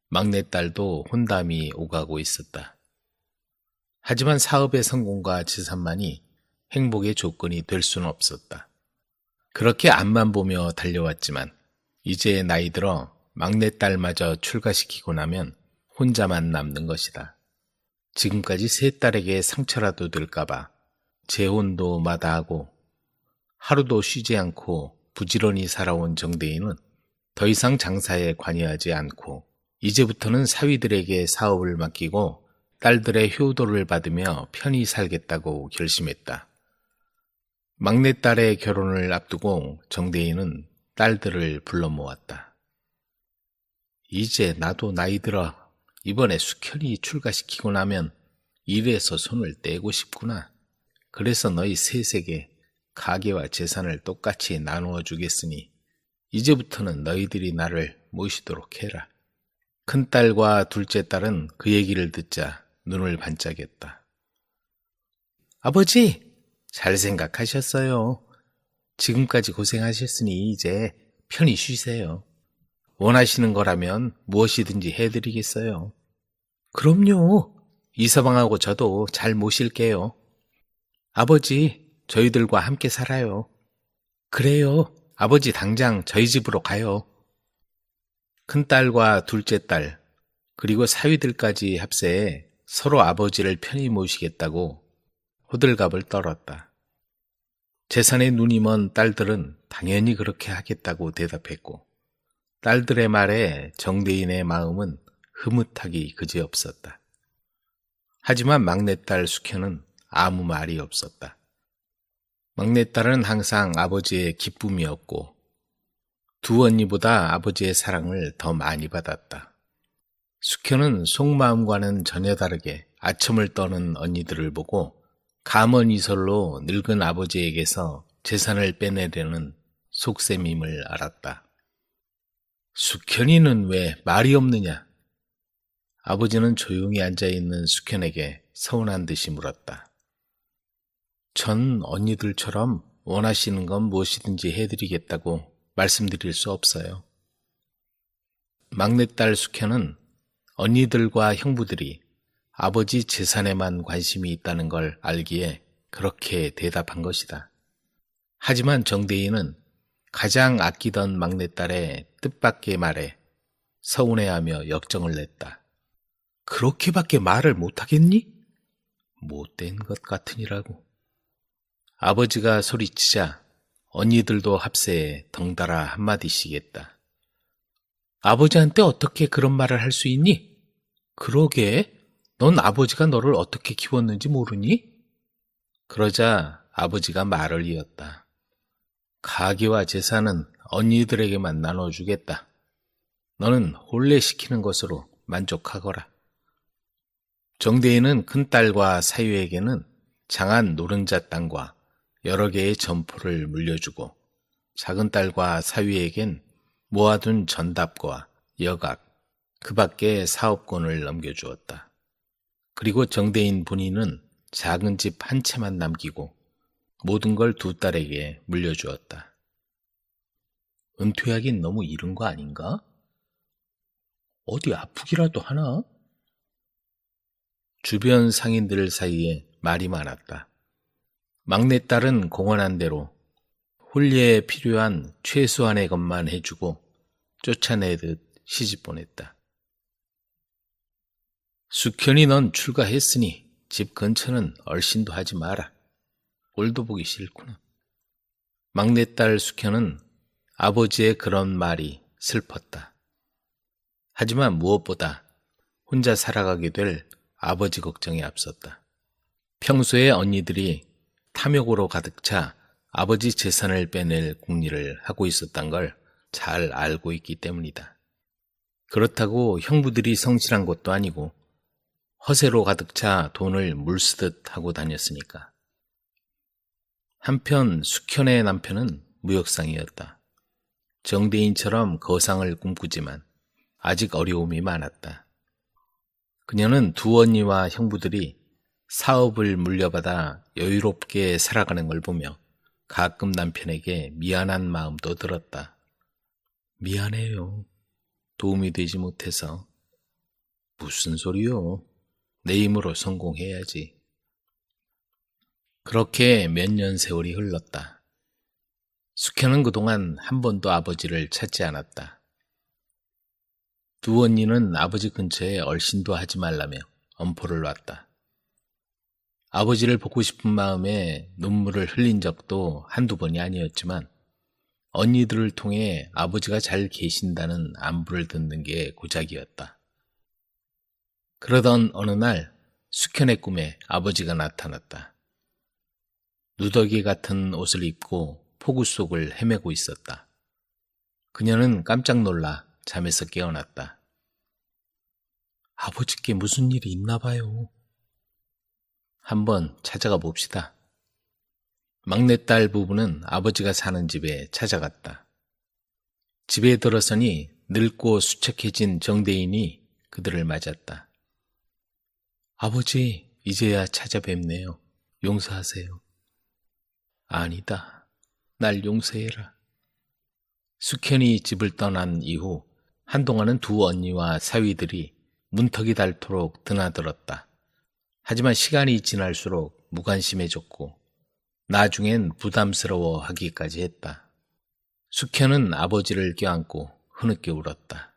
막내딸도 혼담이 오가고 있었다. 하지만 사업의 성공과 지산만이 행복의 조건이 될 수는 없었다. 그렇게 앞만 보며 달려왔지만 이제 나이 들어 막내딸마저 출가시키고 나면 혼자만 남는 것이다. 지금까지 세 딸에게 상처라도 될까봐 재혼도 마다하고 하루도 쉬지 않고 부지런히 살아온 정대인은 더 이상 장사에 관여하지 않고 이제부터는 사위들에게 사업을 맡기고 딸들의 효도를 받으며 편히 살겠다고 결심했다. 막내딸의 결혼을 앞두고 정대인은 딸들을 불러 모았다. 이제 나도 나이 들어 이번에 숙현이 출가시키고 나면 일에서 손을 떼고 싶구나. 그래서 너희 셋에게 가계와 재산을 똑같이 나누어 주겠으니 이제부터는 너희들이 나를 모시도록 해라. 큰딸과 둘째 딸은 그 얘기를 듣자 눈을 반짝였다. 아버지, 잘 생각하셨어요. 지금까지 고생하셨으니 이제 편히 쉬세요. 원하시는 거라면 무엇이든지 해드리겠어요. 그럼요. 이서방하고 저도 잘 모실게요. 아버지, 저희들과 함께 살아요. 그래요. 아버지 당장 저희 집으로 가요. 큰딸과 둘째 딸, 그리고 사위들까지 합세해 서로 아버지를 편히 모시겠다고 호들갑을 떨었다. 재산에 눈이 먼 딸들은 당연히 그렇게 하겠다고 대답했고 딸들의 말에 정대인의 마음은 흐뭇하기 그지없었다. 하지만 막내딸 숙현은 아무 말이 없었다. 막내딸은 항상 아버지의 기쁨이었고 두 언니보다 아버지의 사랑을 더 많이 받았다. 숙현은 속마음과는 전혀 다르게 아첨을 떠는 언니들을 보고 감언이설로 늙은 아버지에게서 재산을 빼내려는 속셈임을 알았다. 숙현이는 왜 말이 없느냐? 아버지는 조용히 앉아있는 숙현에게 서운한 듯이 물었다. 전 언니들처럼 원하시는 건 무엇이든지 해드리겠다고 말씀드릴 수 없어요. 막내딸 숙현은 언니들과 형부들이 아버지 재산에만 관심이 있다는 걸 알기에 그렇게 대답한 것이다. 하지만 정대인은 가장 아끼던 막내딸의 뜻밖의 말에 서운해하며 역정을 냈다. 그렇게밖에 말을 못하겠니? 못된 것 같으니라고. 아버지가 소리치자 언니들도 합세에 덩달아 한마디씩 했다. 아버지한테 어떻게 그런 말을 할 수 있니? 그러게, 넌 아버지가 너를 어떻게 키웠는지 모르니? 그러자 아버지가 말을 이었다. 가계와 재산은 언니들에게만 나눠주겠다. 너는 혼례 시키는 것으로 만족하거라. 정대인은 큰딸과 사위에게는 장한 노른자 땅과 여러 개의 점포를 물려주고 작은딸과 사위에겐 모아둔 전답과 여각, 그 밖에 사업권을 넘겨주었다. 그리고 정대인 본인은 작은 집 한 채만 남기고 모든 걸 두 딸에게 물려주었다. 은퇴하긴 너무 이른 거 아닌가? 어디 아프기라도 하나? 주변 상인들 사이에 말이 많았다. 막내딸은 공언한 대로 혼례에 필요한 최소한의 것만 해주고 쫓아내듯 시집 보냈다. 숙현이 넌 출가했으니 집 근처는 얼씬도 하지 마라. 꼴도 보기 싫구나. 막내딸 숙현은 아버지의 그런 말이 슬펐다. 하지만 무엇보다 혼자 살아가게 될 아버지 걱정이 앞섰다. 평소에 언니들이 탐욕으로 가득 차 아버지 재산을 빼낼 궁리를 하고 있었던 걸 잘 알고 있기 때문이다. 그렇다고 형부들이 성실한 것도 아니고 허세로 가득 차 돈을 물쓰듯 하고 다녔으니까. 한편 숙현의 남편은 무역상이었다. 정대인처럼 거상을 꿈꾸지만 아직 어려움이 많았다. 그녀는 두 언니와 형부들이 사업을 물려받아 여유롭게 살아가는 걸 보며 가끔 남편에게 미안한 마음도 들었다. 미안해요. 도움이 되지 못해서. 무슨 소리요? 내 힘으로 성공해야지. 그렇게 몇 년 세월이 흘렀다. 숙현은 그동안 한 번도 아버지를 찾지 않았다. 두 언니는 아버지 근처에 얼씬도 하지 말라며 엄포를 놨다. 아버지를 보고 싶은 마음에 눈물을 흘린 적도 한두 번이 아니었지만 언니들을 통해 아버지가 잘 계신다는 안부를 듣는 게 고작이었다. 그러던 어느 날 숙현의 꿈에 아버지가 나타났다. 누더기 같은 옷을 입고 폭우 속을 헤매고 있었다. 그녀는 깜짝 놀라 잠에서 깨어났다. 아버지께 무슨 일이 있나 봐요. 한번 찾아가 봅시다. 막내딸 부부는 아버지가 사는 집에 찾아갔다. 집에 들어서니 늙고 수척해진 정대인이 그들을 맞았다. 아버지, 이제야 찾아뵙네요. 용서하세요. 아니다. 날 용서해라. 숙현이 집을 떠난 이후 한동안은 두 언니와 사위들이 문턱이 닳도록 드나들었다. 하지만 시간이 지날수록 무관심해졌고 나중엔 부담스러워하기까지 했다. 숙현은 아버지를 껴안고 흐느껴 울었다.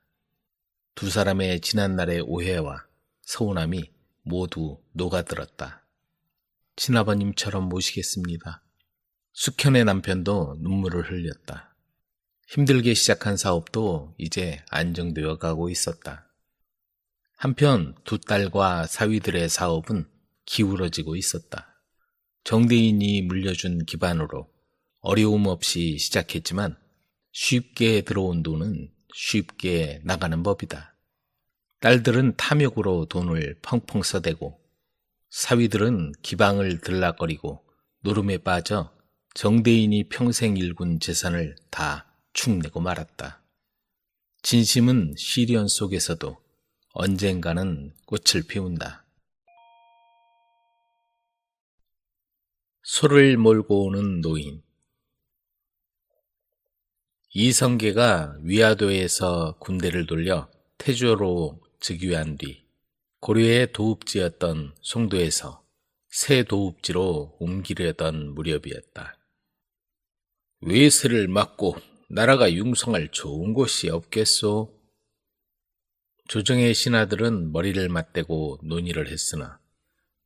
두 사람의 지난날의 오해와 서운함이 모두 녹아들었다. 친아버님처럼 모시겠습니다. 숙현의 남편도 눈물을 흘렸다. 힘들게 시작한 사업도 이제 안정되어 가고 있었다. 한편 두 딸과 사위들의 사업은 기울어지고 있었다. 정대인이 물려준 기반으로 어려움 없이 시작했지만 쉽게 들어온 돈은 쉽게 나가는 법이다. 딸들은 탐욕으로 돈을 펑펑 써대고 사위들은 기방을 들락거리고 노름에 빠져 정대인이 평생 일군 재산을 다 축내고 말았다. 진심은 시련 속에서도 언젠가는 꽃을 피운다. 소를 몰고 오는 노인. 이성계가 위화도에서 군대를 돌려 태조로 즉위한 뒤 고려의 도읍지였던 송도에서 새 도읍지로 옮기려던 무렵이었다. 외세를 막고 나라가 융성할 좋은 곳이 없겠소? 조정의 신하들은 머리를 맞대고 논의를 했으나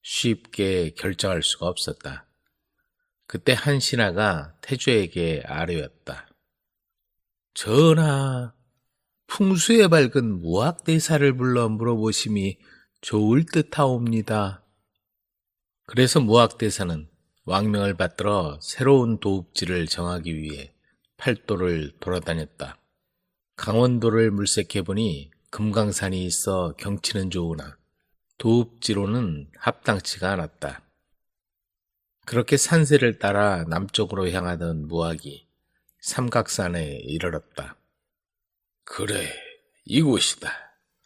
쉽게 결정할 수가 없었다. 그때 한 신하가 태조에게 아뢰었다. 전하, 풍수에 밝은 무학대사를 불러 물어보심이 좋을 듯하옵니다. 그래서 무학대사는 왕명을 받들어 새로운 도읍지를 정하기 위해 팔도를 돌아다녔다. 강원도를 물색해보니 금강산이 있어 경치는 좋으나 도읍지로는 합당치가 않았다. 그렇게 산세를 따라 남쪽으로 향하던 무학이 삼각산에 이르렀다. 그래, 이곳이다.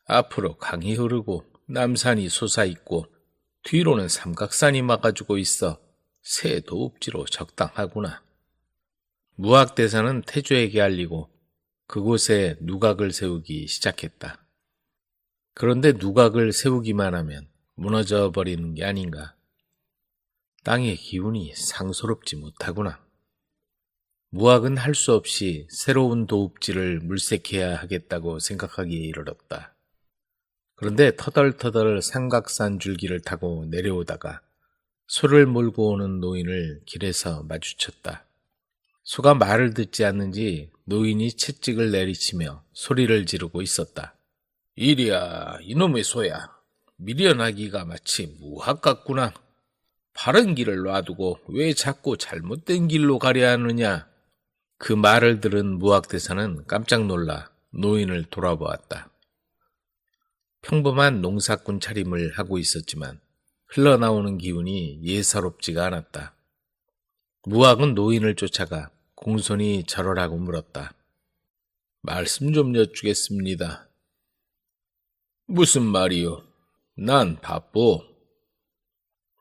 앞으로 강이 흐르고 남산이 솟아있고 뒤로는 삼각산이 막아주고 있어 새 도읍지로 적당하구나. 무학대사는 태조에게 알리고 그곳에 누각을 세우기 시작했다. 그런데 누각을 세우기만 하면 무너져 버리는 게 아닌가. 땅의 기운이 상소롭지 못하구나. 무학은 할 수 없이 새로운 도읍지를 물색해야 하겠다고 생각하기에 이르렀다. 그런데 터덜터덜 삼각산 줄기를 타고 내려오다가 소를 몰고 오는 노인을 길에서 마주쳤다. 소가 말을 듣지 않는지 노인이 채찍을 내리치며 소리를 지르고 있었다. 이리야, 이놈의 소야. 미련하기가 마치 무학 같구나. 바른 길을 놔두고 왜 자꾸 잘못된 길로 가려 하느냐. 그 말을 들은 무학대사는 깜짝 놀라 노인을 돌아보았다. 평범한 농사꾼 차림을 하고 있었지만 흘러나오는 기운이 예사롭지가 않았다. 무학은 노인을 쫓아가 공손히 절하라고 물었다. 말씀 좀 여쭈겠습니다. 무슨 말이요? 난 바빠.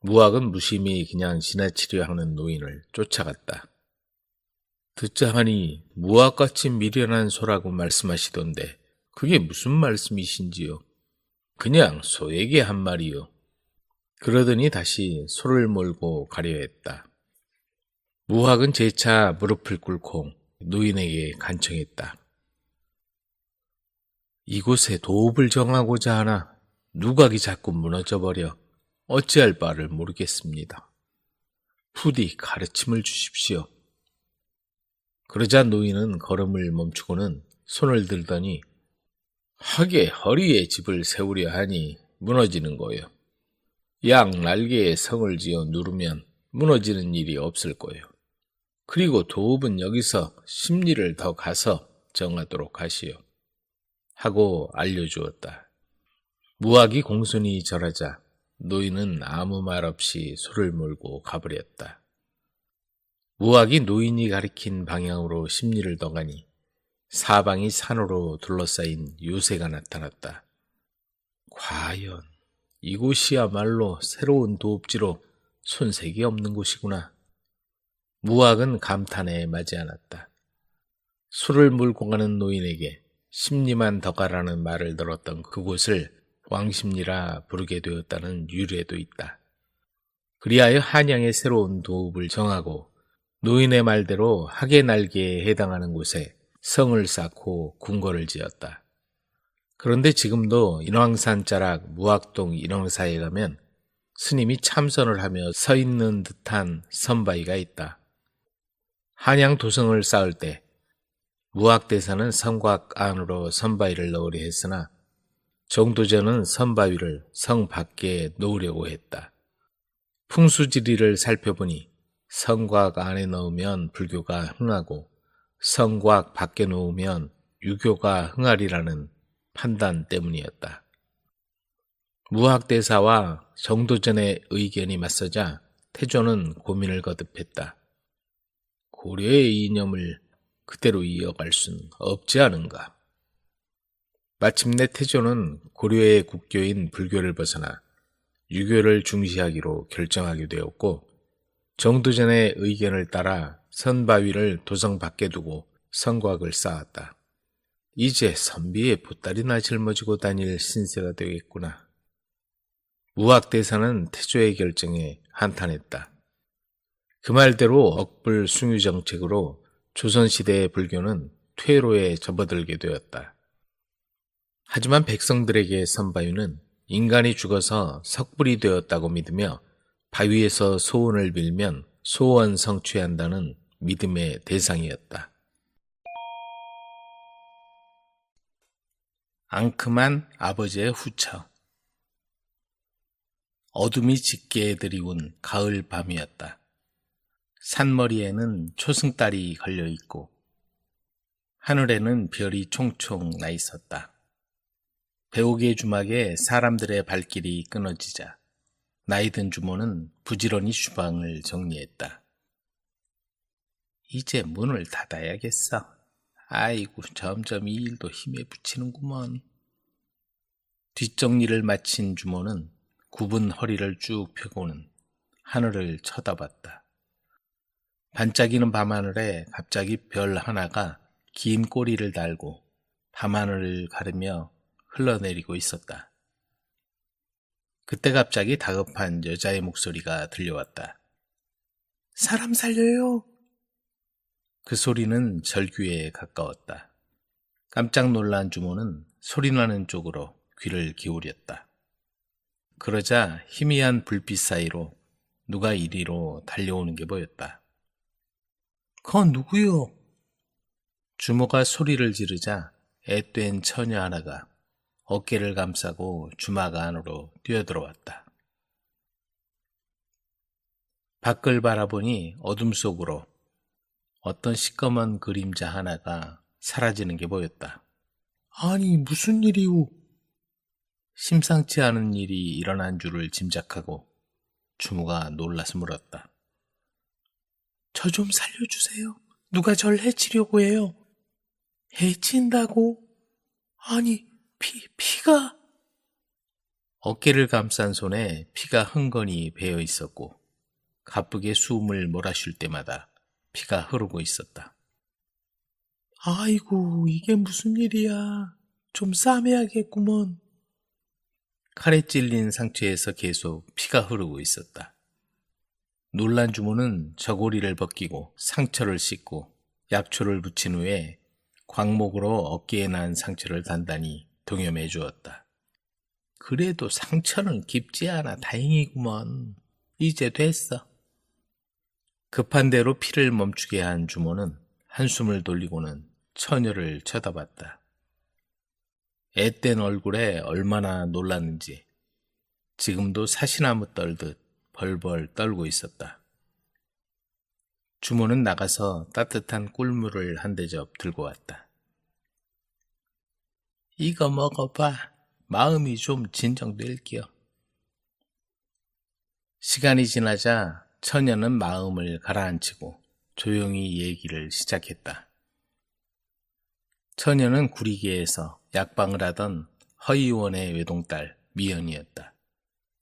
무학은 무심히 그냥 지나치려 하는 노인을 쫓아갔다. 듣자 하니 무학같이 미련한 소라고 말씀하시던데 그게 무슨 말씀이신지요? 그냥 소에게 한 말이요. 그러더니 다시 소를 몰고 가려 했다. 무학은 재차 무릎을 꿇고 노인에게 간청했다. 이곳에 도읍을 정하고자 하나 누각이 자꾸 무너져버려 어찌할 바를 모르겠습니다. 부디 가르침을 주십시오. 그러자 노인은 걸음을 멈추고는 손을 들더니 하게 허리에 집을 세우려 하니 무너지는 거요. 양 날개에 성을 지어 누르면 무너지는 일이 없을 거요. 그리고 도읍은 여기서 10리를 더 가서 정하도록 하시오. 하고 알려주었다. 무학이 공손히 절하자 노인은 아무 말 없이 소를 몰고 가버렸다. 무학이 노인이 가리킨 방향으로 10리를 더 가니 사방이 산으로 둘러싸인 요새가 나타났다. 과연 이곳이야말로 새로운 도읍지로 손색이 없는 곳이구나. 무학은 감탄에 맞지 않았다. 소를 몰고 가는 노인에게 10리만 더 가라는 말을 들었던 그곳을 왕십리라 부르게 되었다는 유래도 있다. 그리하여 한양의 새로운 도읍을 정하고 노인의 말대로 학의 날개에 해당하는 곳에 성을 쌓고 궁궐을 지었다. 그런데 지금도 인왕산 자락 무학동 인왕사에 가면 스님이 참선을 하며 서 있는 듯한 선바위가 있다. 한양 도성을 쌓을 때 무학대사는 성곽 안으로 선바위를 넣으려 했으나 정도전은 선바위를 성 밖에 놓으려고 했다. 풍수지리를 살펴보니 성곽 안에 넣으면 불교가 흥하고 성곽 밖에 놓으면 유교가 흥하리라는 판단 때문이었다. 무학대사와 정도전의 의견이 맞서자 태조는 고민을 거듭했다. 고려의 이념을 그대로 이어갈 순 없지 않은가. 마침내 태조는 고려의 국교인 불교를 벗어나 유교를 중시하기로 결정하게 되었고 정도전의 의견을 따라 선바위를 도성 밖에 두고 성곽을 쌓았다. 이제 선비의 보따리나 짊어지고 다닐 신세가 되겠구나. 무학대사는 태조의 결정에 한탄했다. 그 말대로 억불 숭유 정책으로 조선시대의 불교는 퇴로에 접어들게 되었다. 하지만 백성들에게 선바위는 인간이 죽어서 석불이 되었다고 믿으며 바위에서 소원을 빌면 소원 성취한다는 믿음의 대상이었다. 앙큼한 아버지의 후처. 어둠이 짙게 들이운 가을 밤이었다. 산머리에는 초승달이 걸려있고 하늘에는 별이 총총 나 있었다. 배옥의 주막에 사람들의 발길이 끊어지자 나이든 주모는 부지런히 주방을 정리했다. 이제 문을 닫아야겠어. 아이고, 점점 이 일도 힘에 부치는구먼. 뒷정리를 마친 주모는 굽은 허리를 쭉 펴고는 하늘을 쳐다봤다. 반짝이는 밤하늘에 갑자기 별 하나가 긴 꼬리를 달고 밤하늘을 가르며 흘러내리고 있었다. 그때 갑자기 다급한 여자의 목소리가 들려왔다. 사람 살려요. 그 소리는 절규에 가까웠다. 깜짝 놀란 주모는 소리나는 쪽으로 귀를 기울였다. 그러자 희미한 불빛 사이로 누가 이리로 달려오는 게 보였다. 그건 누구요? 주모가 소리를 지르자 앳된 처녀 하나가 어깨를 감싸고 주막 안으로 뛰어들어왔다. 밖을 바라보니 어둠 속으로 어떤 시꺼먼 그림자 하나가 사라지는 게 보였다. 아니, 무슨 일이오? 심상치 않은 일이 일어난 줄을 짐작하고 주모가 놀라서 물었다. 저 좀 살려주세요. 누가 절 해치려고 해요. 해친다고? 아니, 피가... 어깨를 감싼 손에 피가 흥건히 배어 있었고 가쁘게 숨을 몰아쉴 때마다 피가 흐르고 있었다. 아이고, 이게 무슨 일이야. 좀 싸매야겠구먼. 칼에 찔린 상처에서 계속 피가 흐르고 있었다. 놀란 주모는 저고리를 벗기고 상처를 씻고 약초를 붙인 후에 광목으로 어깨에 난 상처를 단단히 동여매 주었다. 그래도 상처는 깊지 않아 다행이구먼. 이제 됐어. 급한 대로 피를 멈추게 한 주모는 한숨을 돌리고는 처녀를 쳐다봤다. 앳된 얼굴에 얼마나 놀랐는지 지금도 사시나무 떨듯 벌벌 떨고 있었다. 주모는 나가서 따뜻한 꿀물을 한 대접 들고 왔다. 이거 먹어봐. 마음이 좀 진정될게요. 시간이 지나자 처녀는 마음을 가라앉히고 조용히 얘기를 시작했다. 처녀는 구리계에서 약방을 하던 허의원의 외동딸 미연이었다.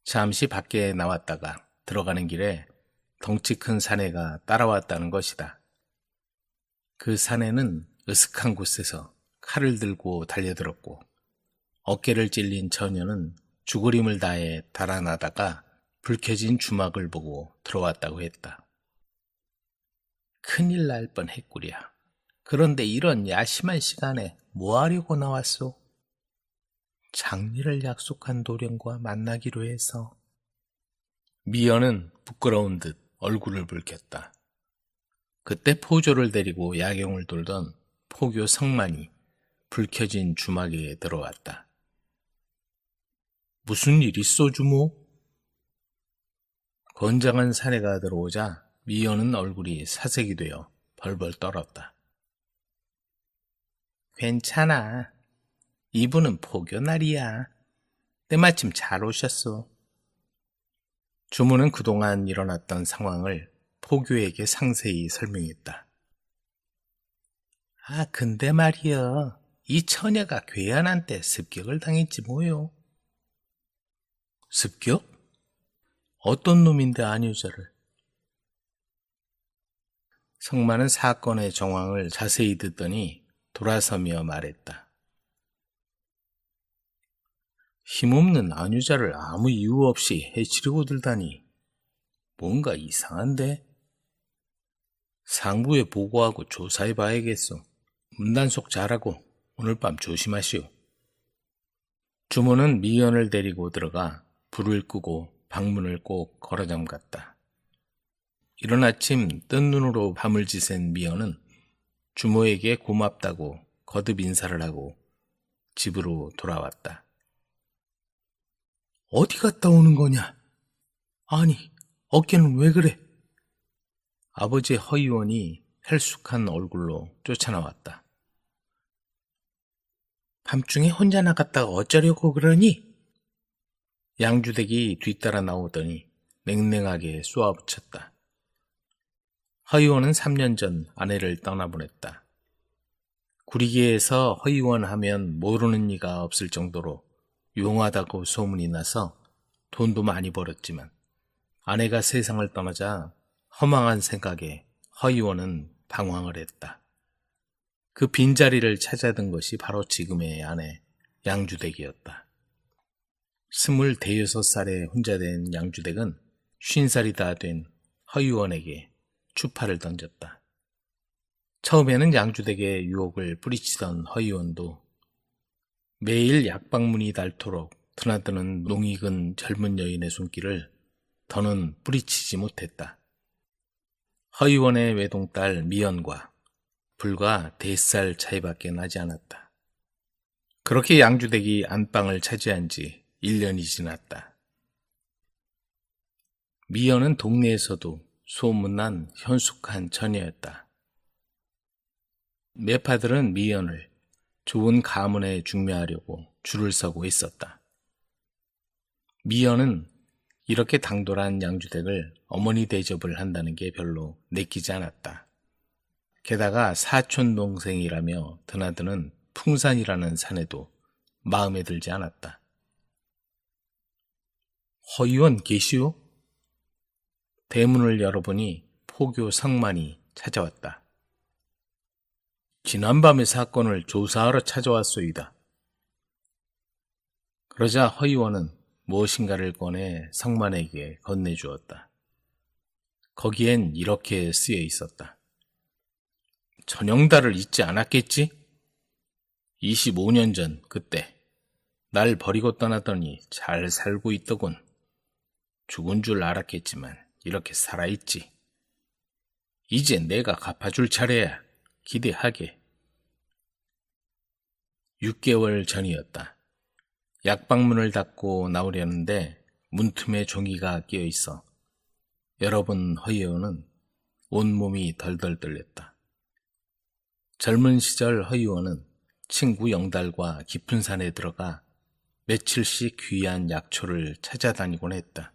잠시 밖에 나왔다가 들어가는 길에 덩치 큰 사내가 따라왔다는 것이다. 그 사내는 으슥한 곳에서 칼을 들고 달려들었고 어깨를 찔린 처녀는 죽으림을 다해 달아나다가 불 켜진 주막을 보고 들어왔다고 했다. 큰일 날 뻔했구려. 그런데 이런 야심한 시간에 뭐 하려고 나왔소? 장례를 약속한 도련과 만나기로 해서. 미연은 부끄러운 듯 얼굴을 붉혔다. 그때 포조를 데리고 야경을 돌던 포교 성만이 불 켜진 주막에 들어왔다. 무슨 일 있어, 주모? 건장한 사내가 들어오자 미연은 얼굴이 사색이 되어 벌벌 떨었다. 괜찮아. 이분은 포교날이야. 때마침 잘 오셨어. 주모는 그동안 일어났던 상황을 포교에게 상세히 설명했다. 아, 근데 말이여. 이 처녀가 괴한한테 습격을 당했지 뭐요. 습격? 어떤 놈인데 아녀자를? 성만은 사건의 정황을 자세히 듣더니 돌아서며 말했다. 힘없는 안유자를 아무 이유 없이 해치려고 들다니 뭔가 이상한데? 상부에 보고하고 조사해봐야겠소. 문단속 잘하고 오늘 밤 조심하시오. 주모는 미연을 데리고 들어가 불을 끄고 방문을 꼭 걸어 잠갔다. 이른 아침 뜬 눈으로 밤을 지샌 미연은 주모에게 고맙다고 거듭 인사를 하고 집으로 돌아왔다. 어디 갔다 오는 거냐? 아니, 어깨는 왜 그래? 아버지의 허의원이 헬쑥한 얼굴로 쫓아나왔다. 밤중에 혼자 나갔다가 어쩌려고 그러니? 양주댁이 뒤따라 나오더니 냉랭하게 쏘아붙였다. 허의원은 3년 전 아내를 떠나보냈다. 구리기에서 허의원 하면 모르는 이가 없을 정도로 용하다고 소문이 나서 돈도 많이 벌었지만 아내가 세상을 떠나자 허망한 생각에 허의원은 방황을 했다. 그 빈자리를 찾아든 것이 바로 지금의 아내 양주댁이었다. 26살에 혼자 된 양주댁은 50살이 다 된 허의원에게 추파를 던졌다. 처음에는 양주댁의 유혹을 뿌리치던 허의원도 매일 약방문이 닳도록 드나드는 농익은 젊은 여인의 손길을 더는 뿌리치지 못했다. 허의원의 외동딸 미연과 불과 4살 차이밖에 나지 않았다. 그렇게 양주댁이 안방을 차지한 지 1년이 지났다. 미연은 동네에서도 소문난 현숙한 처녀였다. 매파들은 미연을 좋은 가문에 중매하려고 줄을 서고 있었다. 미연은 이렇게 당돌한 양주댁을 어머니 대접을 한다는 게 별로 내키지 않았다. 게다가 사촌 동생이라며 드나드는 풍산이라는 산에도 마음에 들지 않았다. 허의원 계시오? 대문을 열어보니 포교 성만이 찾아왔다. 지난밤의 사건을 조사하러 찾아왔소이다. 그러자 허의원은 무엇인가를 꺼내 성만에게 건네주었다. 거기엔 이렇게 쓰여 있었다. 전영달을 잊지 않았겠지? 25년 전 그때 날 버리고 떠나더니 잘 살고 있더군. 죽은 줄 알았겠지만 이렇게 살아있지. 이제 내가 갚아줄 차례야. 기대하게. 6개월 전이었다. 약방문을 닫고 나오려는데 문틈에 종이가 끼어 있어 열어본 허의원은 온몸이 덜덜 떨렸다. 젊은 시절 허의원은 친구 영달과 깊은 산에 들어가 며칠씩 귀한 약초를 찾아다니곤 했다.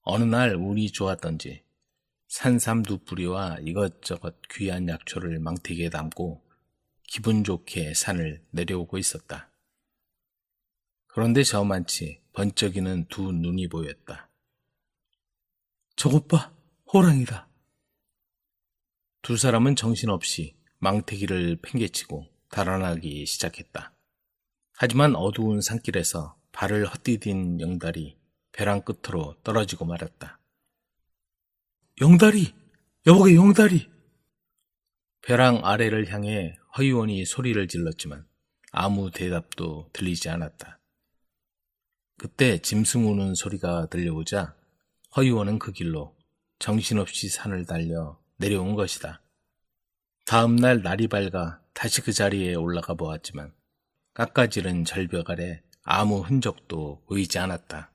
어느 날 운이 좋았던지 산삼 2뿌리와 이것저것 귀한 약초를 망태기에 담고 기분 좋게 산을 내려오고 있었다. 그런데 저만치 번쩍이는 두 눈이 보였다. 저것 봐, 호랑이다. 두 사람은 정신없이 망태기를 팽개치고 달아나기 시작했다. 하지만 어두운 산길에서 발을 헛디딘 영달이 벼랑 끝으로 떨어지고 말았다. 영달이! 여보게 영달이! 벼랑 아래를 향해 허의원이 소리를 질렀지만 아무 대답도 들리지 않았다. 그때 짐승 우는 소리가 들려오자 허의원은 그 길로 정신없이 산을 달려 내려온 것이다. 다음 날 날이 밝아 다시 그 자리에 올라가 보았지만 깎아지른 절벽 아래 아무 흔적도 보이지 않았다.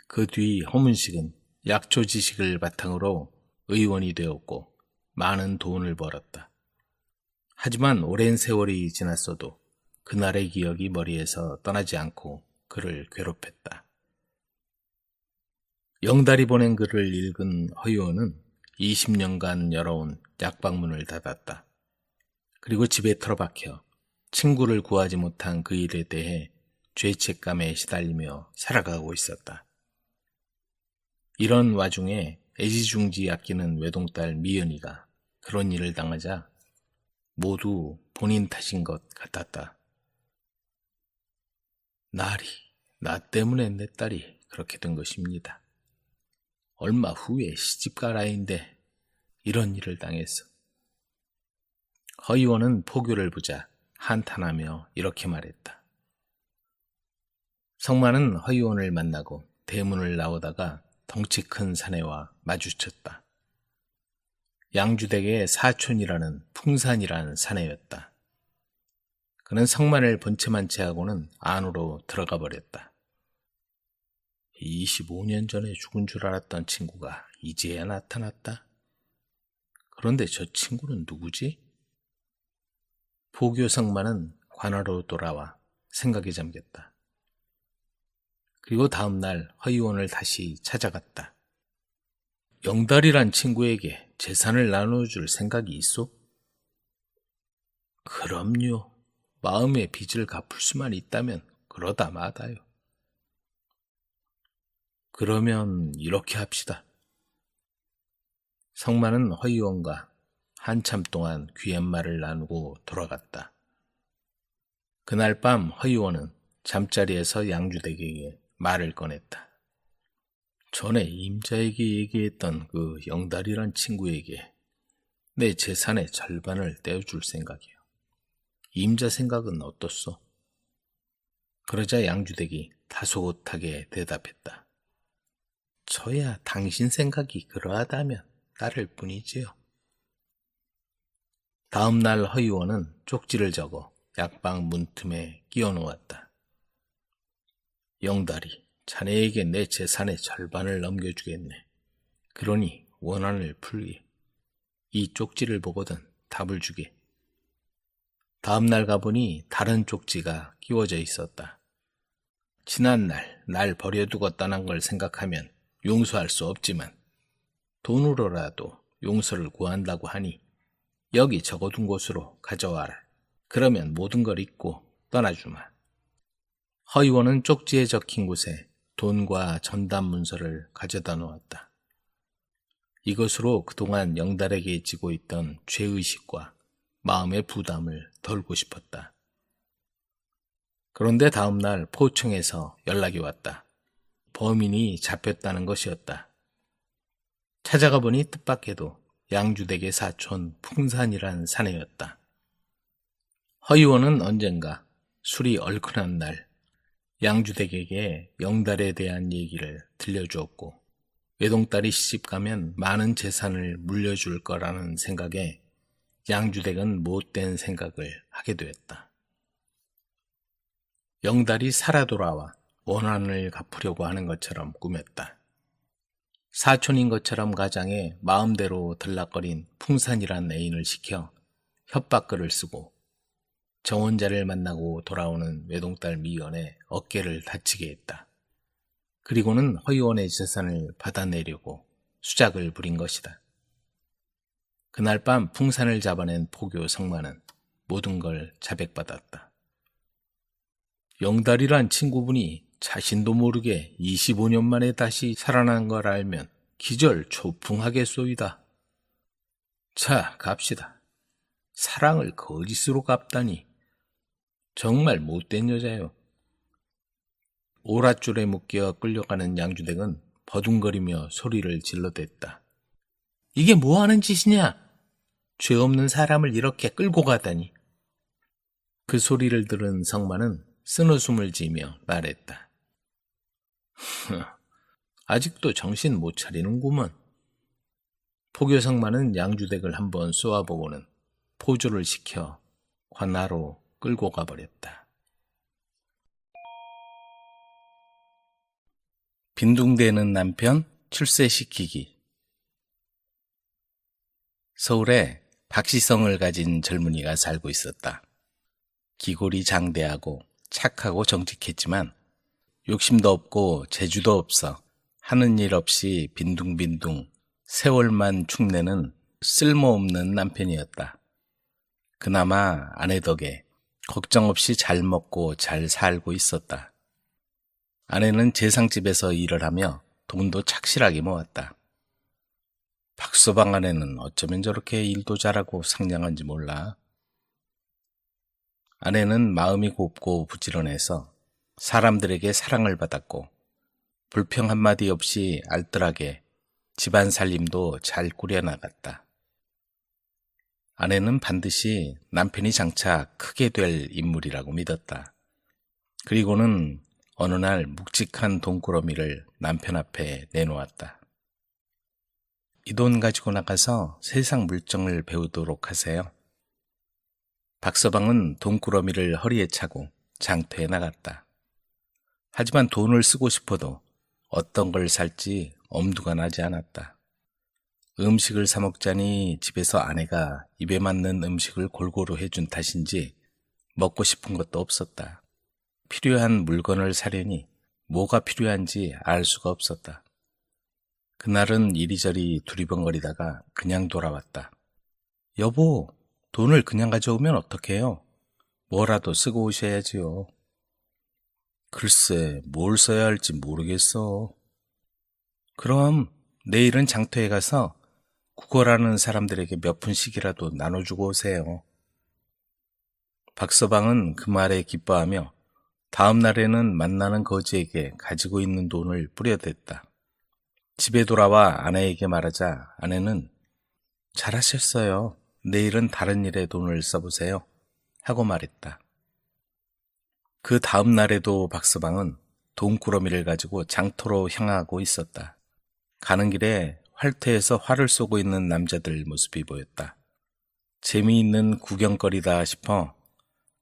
그 뒤 허문식은 약초 지식을 바탕으로 의원이 되었고 많은 돈을 벌었다. 하지만 오랜 세월이 지났어도 그날의 기억이 머리에서 떠나지 않고 그를 괴롭혔다. 영달이 보낸 글을 읽은 허의원은 20년간 열어온 약방문을 닫았다. 그리고 집에 틀어박혀 친구를 구하지 못한 그 일에 대해 죄책감에 시달리며 살아가고 있었다. 이런 와중에 애지중지 아끼는 외동딸 미연이가 그런 일을 당하자 모두 본인 탓인 것 같았다. 나 때문에 내 딸이 그렇게 된 것입니다. 얼마 후에 시집갈 아이인데 이런 일을 당했어. 허의원은 포교를 보자 한탄하며 이렇게 말했다. 성만은 허의원을 만나고 대문을 나오다가 덩치 큰 사내와 마주쳤다. 양주댁의 사촌이라는 풍산이라는 사내였다. 그는 성만을 본체만 채하고는 안으로 들어가 버렸다. 25년 전에 죽은 줄 알았던 친구가 이제야 나타났다. 그런데 저 친구는 누구지? 포교 성만은 관아로 돌아와 생각에 잠겼다. 그리고 다음 날 허의원을 다시 찾아갔다. 영달이란 친구에게 재산을 나눠줄 생각이 있어? 그럼요. 마음의 빚을 갚을 수만 있다면 그러다 마다요. 그러면 이렇게 합시다. 성만은 허의원과 한참 동안 귀한 말을 나누고 돌아갔다. 그날 밤 허의원은 잠자리에서 양주댁에게 말을 꺼냈다. 전에 임자에게 얘기했던 그 영달이란 친구에게 내 재산의 절반을 떼어줄 생각이요. 임자 생각은 어떻소? 그러자 양주댁이 다소곳하게 대답했다. 저야 당신 생각이 그러하다면 따를 뿐이지요. 다음 날 허의원은 쪽지를 적어 약방 문틈에 끼워 놓았다. 영달이, 자네에게 내 재산의 절반을 넘겨주겠네. 그러니 원한을 풀게. 이 쪽지를 보거든 답을 주게. 다음 날 가보니 다른 쪽지가 끼워져 있었다. 지난날 날 버려두고 떠난 걸 생각하면 용서할 수 없지만 돈으로라도 용서를 구한다고 하니 여기 적어둔 곳으로 가져와라. 그러면 모든 걸 잊고 떠나주마. 허의원은 쪽지에 적힌 곳에 돈과 전담 문서를 가져다 놓았다. 이것으로 그동안 영달에게 지고 있던 죄의식과 마음의 부담을 덜고 싶었다. 그런데 다음 날 포청에서 연락이 왔다. 범인이 잡혔다는 것이었다. 찾아가 보니 뜻밖에도 양주댁의 사촌 풍산이란 사내였다. 허의원은 언젠가 술이 얼큰한 날 양주댁에게 영달에 대한 얘기를 들려주었고 외동딸이 시집가면 많은 재산을 물려줄 거라는 생각에 양주댁은 못된 생각을 하게 되었다. 영달이 살아 돌아와 원한을 갚으려고 하는 것처럼 꾸몄다. 사촌인 것처럼 가장에 마음대로 들락거린 풍산이란 애인을 시켜 협박글을 쓰고 정혼자를 만나고 돌아오는 외동딸 미연의 어깨를 다치게 했다. 그리고는 허의원의 재산을 받아내려고 수작을 부린 것이다. 그날 밤 풍산을 잡아낸 포교 성만은 모든 걸 자백받았다. 영달이란 친구분이 자신도 모르게 25년 만에 다시 살아난 걸 알면 기절초풍하겠소이다. 자, 갑시다. 사랑을 거짓으로 갚다니 정말 못된 여자요. 오랏줄에 묶여 끌려가는 양주댁은 버둥거리며 소리를 질러댔다. 이게 뭐하는 짓이냐? 죄 없는 사람을 이렇게 끌고 가다니. 그 소리를 들은 성만은 쓴웃음을 지으며 말했다. 아직도 정신 못 차리는구먼. 포교 성만은 양주댁을 한번 쏘아보고는 포조를 시켜 관아로 끌고 가버렸다. 빈둥대는 남편 출세시키기. 서울에 박시성을 가진 젊은이가 살고 있었다. 기골이 장대하고 착하고 정직했지만 욕심도 없고 재주도 없어 하는 일 없이 빈둥빈둥 세월만 축내는 쓸모없는 남편이었다. 그나마 아내 덕에 걱정 없이 잘 먹고 잘 살고 있었다. 아내는 제상집에서 일을 하며 돈도 착실하게 모았다. 박서방 아내는 어쩌면 저렇게 일도 잘하고 상냥한지 몰라. 아내는 마음이 곱고 부지런해서 사람들에게 사랑을 받았고 불평 한마디 없이 알뜰하게 집안 살림도 잘 꾸려나갔다. 아내는 반드시 남편이 장차 크게 될 인물이라고 믿었다. 그리고는 어느 날 묵직한 돈꾸러미를 남편 앞에 내놓았다. 이 돈 가지고 나가서 세상 물정을 배우도록 하세요. 박서방은 돈꾸러미를 허리에 차고 장터에 나갔다. 하지만 돈을 쓰고 싶어도 어떤 걸 살지 엄두가 나지 않았다. 음식을 사 먹자니 집에서 아내가 입에 맞는 음식을 골고루 해준 탓인지 먹고 싶은 것도 없었다. 필요한 물건을 사려니 뭐가 필요한지 알 수가 없었다. 그날은 이리저리 두리번거리다가 그냥 돌아왔다. 여보, 돈을 그냥 가져오면 어떡해요? 뭐라도 쓰고 오셔야지요. 글쎄, 뭘 써야 할지 모르겠어. 그럼 내일은 장터에 가서 구걸하는 사람들에게 몇 푼씩이라도 나눠주고 오세요. 박서방은 그 말에 기뻐하며 다음 날에는 만나는 거지에게 가지고 있는 돈을 뿌려댔다. 집에 돌아와 아내에게 말하자 아내는 잘하셨어요. 내일은 다른 일에 돈을 써보세요. 하고 말했다. 그 다음 날에도 박서방은 돈꾸러미를 가지고 장터로 향하고 있었다. 가는 길에 활터에서 활을 쏘고 있는 남자들 모습이 보였다. 재미있는 구경거리다 싶어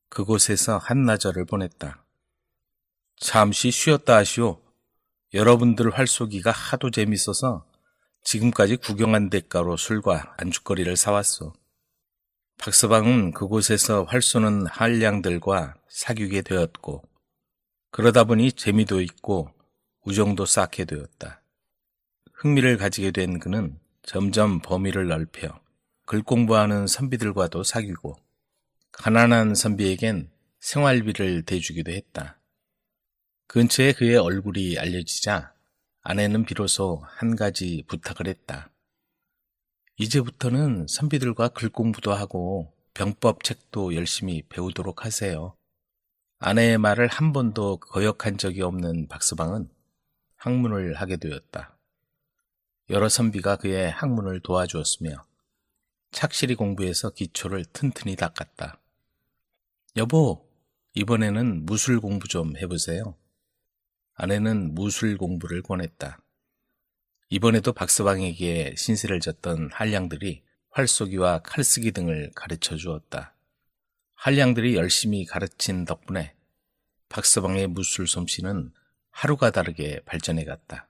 그곳에서 한나절을 보냈다. 잠시 쉬었다 하시오. 여러분들 활쏘기가 하도 재밌어서 지금까지 구경한 대가로 술과 안주거리를 사왔소. 박서방은 그곳에서 활 쏘는 한량들과 사귀게 되었고 그러다 보니 재미도 있고 우정도 쌓게 되었다. 흥미를 가지게 된 그는 점점 범위를 넓혀 글 공부하는 선비들과도 사귀고 가난한 선비에겐 생활비를 대주기도 했다. 근처에 그의 얼굴이 알려지자 아내는 비로소 한 가지 부탁을 했다. 이제부터는 선비들과 글 공부도 하고 병법 책도 열심히 배우도록 하세요. 아내의 말을 한 번도 거역한 적이 없는 박서방은 학문을 하게 되었다. 여러 선비가 그의 학문을 도와주었으며 착실히 공부해서 기초를 튼튼히 닦았다. 여보, 이번에는 무술 공부 좀 해보세요. 아내는 무술 공부를 권했다. 이번에도 박서방에게 신세를 졌던 한량들이 활쏘기와 칼쓰기 등을 가르쳐 주었다. 한량들이 열심히 가르친 덕분에 박서방의 무술 솜씨는 하루가 다르게 발전해 갔다.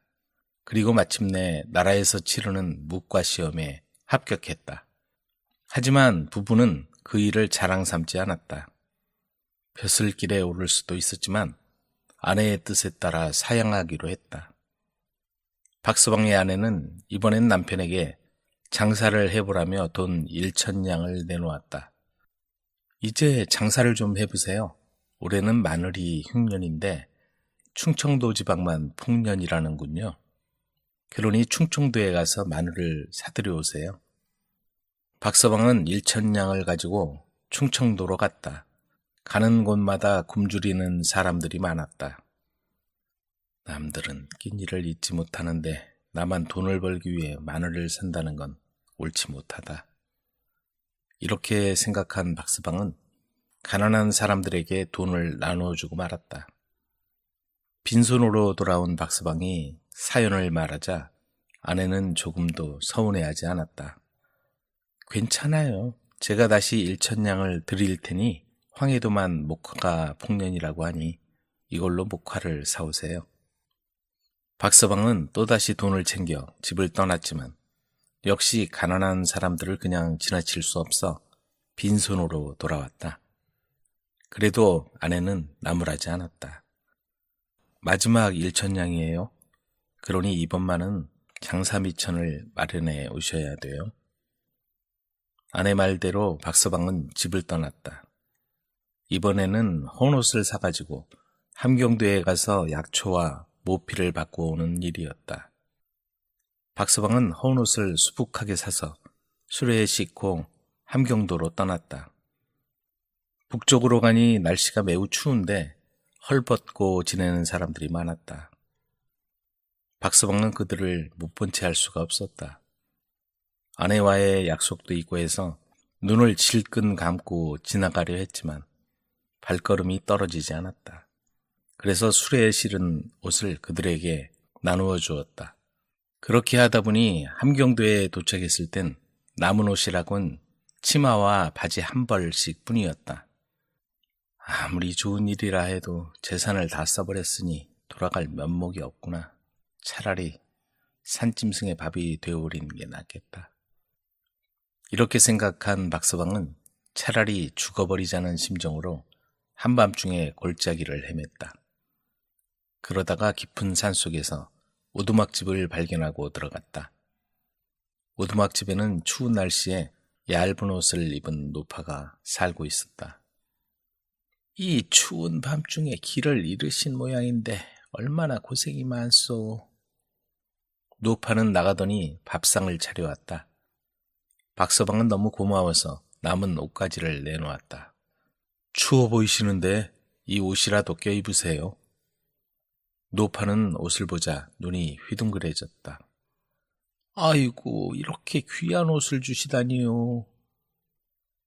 그리고 마침내 나라에서 치르는 무과 시험에 합격했다. 하지만 부부는 그 일을 자랑 삼지 않았다. 벼슬길에 오를 수도 있었지만 아내의 뜻에 따라 사양하기로 했다. 박서방의 아내는 이번엔 남편에게 장사를 해보라며 돈 1,000냥을 내놓았다. 이제 장사를 좀 해보세요. 올해는 마늘이 흉년인데 충청도 지방만 풍년이라는군요. 그러니 충청도에 가서 마늘을 사들여 오세요. 박서방은 1,000냥을 가지고 충청도로 갔다. 가는 곳마다 굶주리는 사람들이 많았다. 남들은 끼니를 잊지 못하는데 나만 돈을 벌기 위해 마늘을 산다는 건 옳지 못하다. 이렇게 생각한 박서방은 가난한 사람들에게 돈을 나누어주고 말았다. 빈손으로 돌아온 박서방이 사연을 말하자 아내는 조금도 서운해하지 않았다. 괜찮아요. 제가 다시 1,000냥을 드릴 테니 황해도만 목화가 풍년이라고 하니 이걸로 목화를 사오세요. 박서방은 또다시 돈을 챙겨 집을 떠났지만 역시 가난한 사람들을 그냥 지나칠 수 없어 빈손으로 돌아왔다. 그래도 아내는 나무라지 않았다. 마지막 1,000냥이에요. 그러니 이번만은 장사미천을 마련해 오셔야 돼요. 아내 말대로 박서방은 집을 떠났다. 이번에는 헌옷을 사가지고 함경도에 가서 약초와 모피를 받고 오는 일이었다. 박서방은 헌 옷을 수북하게 사서 수레에 싣고 함경도로 떠났다. 북쪽으로 가니 날씨가 매우 추운데 헐벗고 지내는 사람들이 많았다. 박서방은 그들을 못 본 채 할 수가 없었다. 아내와의 약속도 있고 해서 눈을 질끈 감고 지나가려 했지만 발걸음이 떨어지지 않았다. 그래서 수레에 실은 옷을 그들에게 나누어 주었다. 그렇게 하다 보니 함경도에 도착했을 땐 남은 옷이라곤 치마와 바지 한 벌씩 뿐이었다. 아무리 좋은 일이라 해도 재산을 다 써버렸으니 돌아갈 면목이 없구나. 차라리 산짐승의 밥이 되어버리는 게 낫겠다. 이렇게 생각한 박서방은 차라리 죽어버리자는 심정으로 한밤중에 골짜기를 헤맸다. 그러다가 깊은 산속에서 오두막집을 발견하고 들어갔다. 오두막집에는 추운 날씨에 얇은 옷을 입은 노파가 살고 있었다. 이 추운 밤중에 길을 잃으신 모양인데 얼마나 고생이 많소. 노파는 나가더니 밥상을 차려왔다. 박서방은 너무 고마워서 남은 옷가지를 내놓았다. 추워 보이시는데 이 옷이라도 껴입으세요. 노파는 옷을 보자 눈이 휘둥그레졌다. 아이고, 이렇게 귀한 옷을 주시다니요.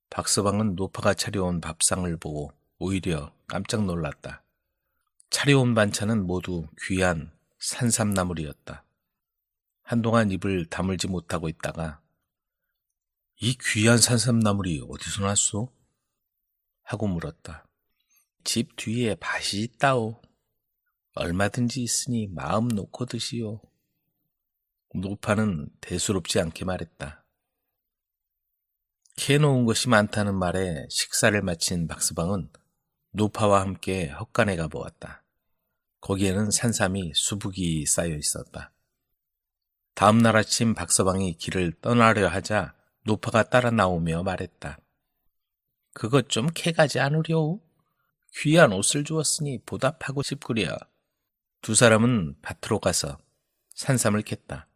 박서방은 노파가 차려온 밥상을 보고 오히려 깜짝 놀랐다. 차려온 반찬은 모두 귀한 산삼나물이었다. 한동안 입을 다물지 못하고 있다가 이 귀한 산삼나물이 어디서 났소? 하고 물었다. 집 뒤에 밭이 있다오. 얼마든지 있으니 마음 놓고 드시오. 노파는 대수롭지 않게 말했다. 캐놓은 것이 많다는 말에 식사를 마친 박서방은 노파와 함께 헛간에 가보았다. 거기에는 산삼이 수북이 쌓여 있었다. 다음 날 아침 박서방이 길을 떠나려 하자 노파가 따라 나오며 말했다. 그것 좀 캐가지 않으려우? 귀한 옷을 주었으니 보답하고 싶구려. 두 사람은 밭으로 가서 산삼을 캤다.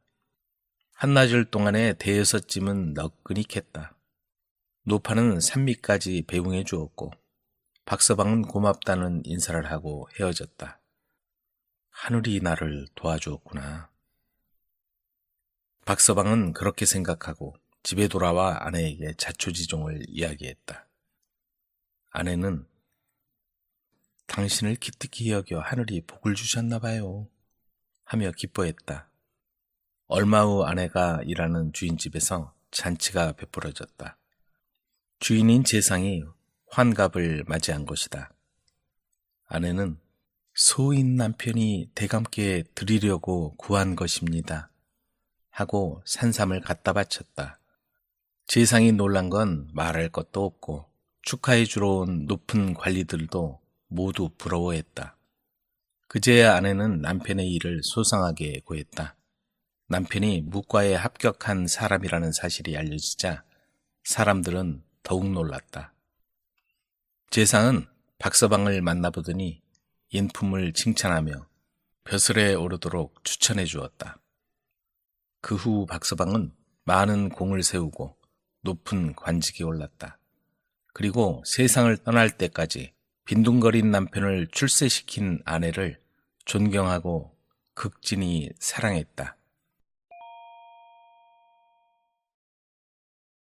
한나절 동안에 대여섯 짐은 너끈히 캤다. 노파는 산미까지 배웅해 주었고 박서방은 고맙다는 인사를 하고 헤어졌다. 하늘이 나를 도와주었구나. 박서방은 그렇게 생각하고 집에 돌아와 아내에게 자초지종을 이야기했다. 아내는 당신을 기특히 여겨 하늘이 복을 주셨나 봐요 하며 기뻐했다. 얼마 후 아내가 일하는 주인집에서 잔치가 베풀어졌다. 주인인 재상이 환갑을 맞이한 것이다. 아내는 소인 남편이 대감께 드리려고 구한 것입니다 하고 산삼을 갖다 바쳤다. 재상이 놀란 건 말할 것도 없고 축하해 주러 온 높은 관리들도 모두 부러워했다. 그제야 아내는 남편의 일을 소상하게 고했다. 남편이 무과에 합격한 사람이라는 사실이 알려지자 사람들은 더욱 놀랐다. 재상은 박서방을 만나보더니 인품을 칭찬하며 벼슬에 오르도록 추천해 주었다. 그 후 박서방은 많은 공을 세우고 높은 관직에 올랐다. 그리고 세상을 떠날 때까지 빈둥거린 남편을 출세시킨 아내를 존경하고 극진히 사랑했다.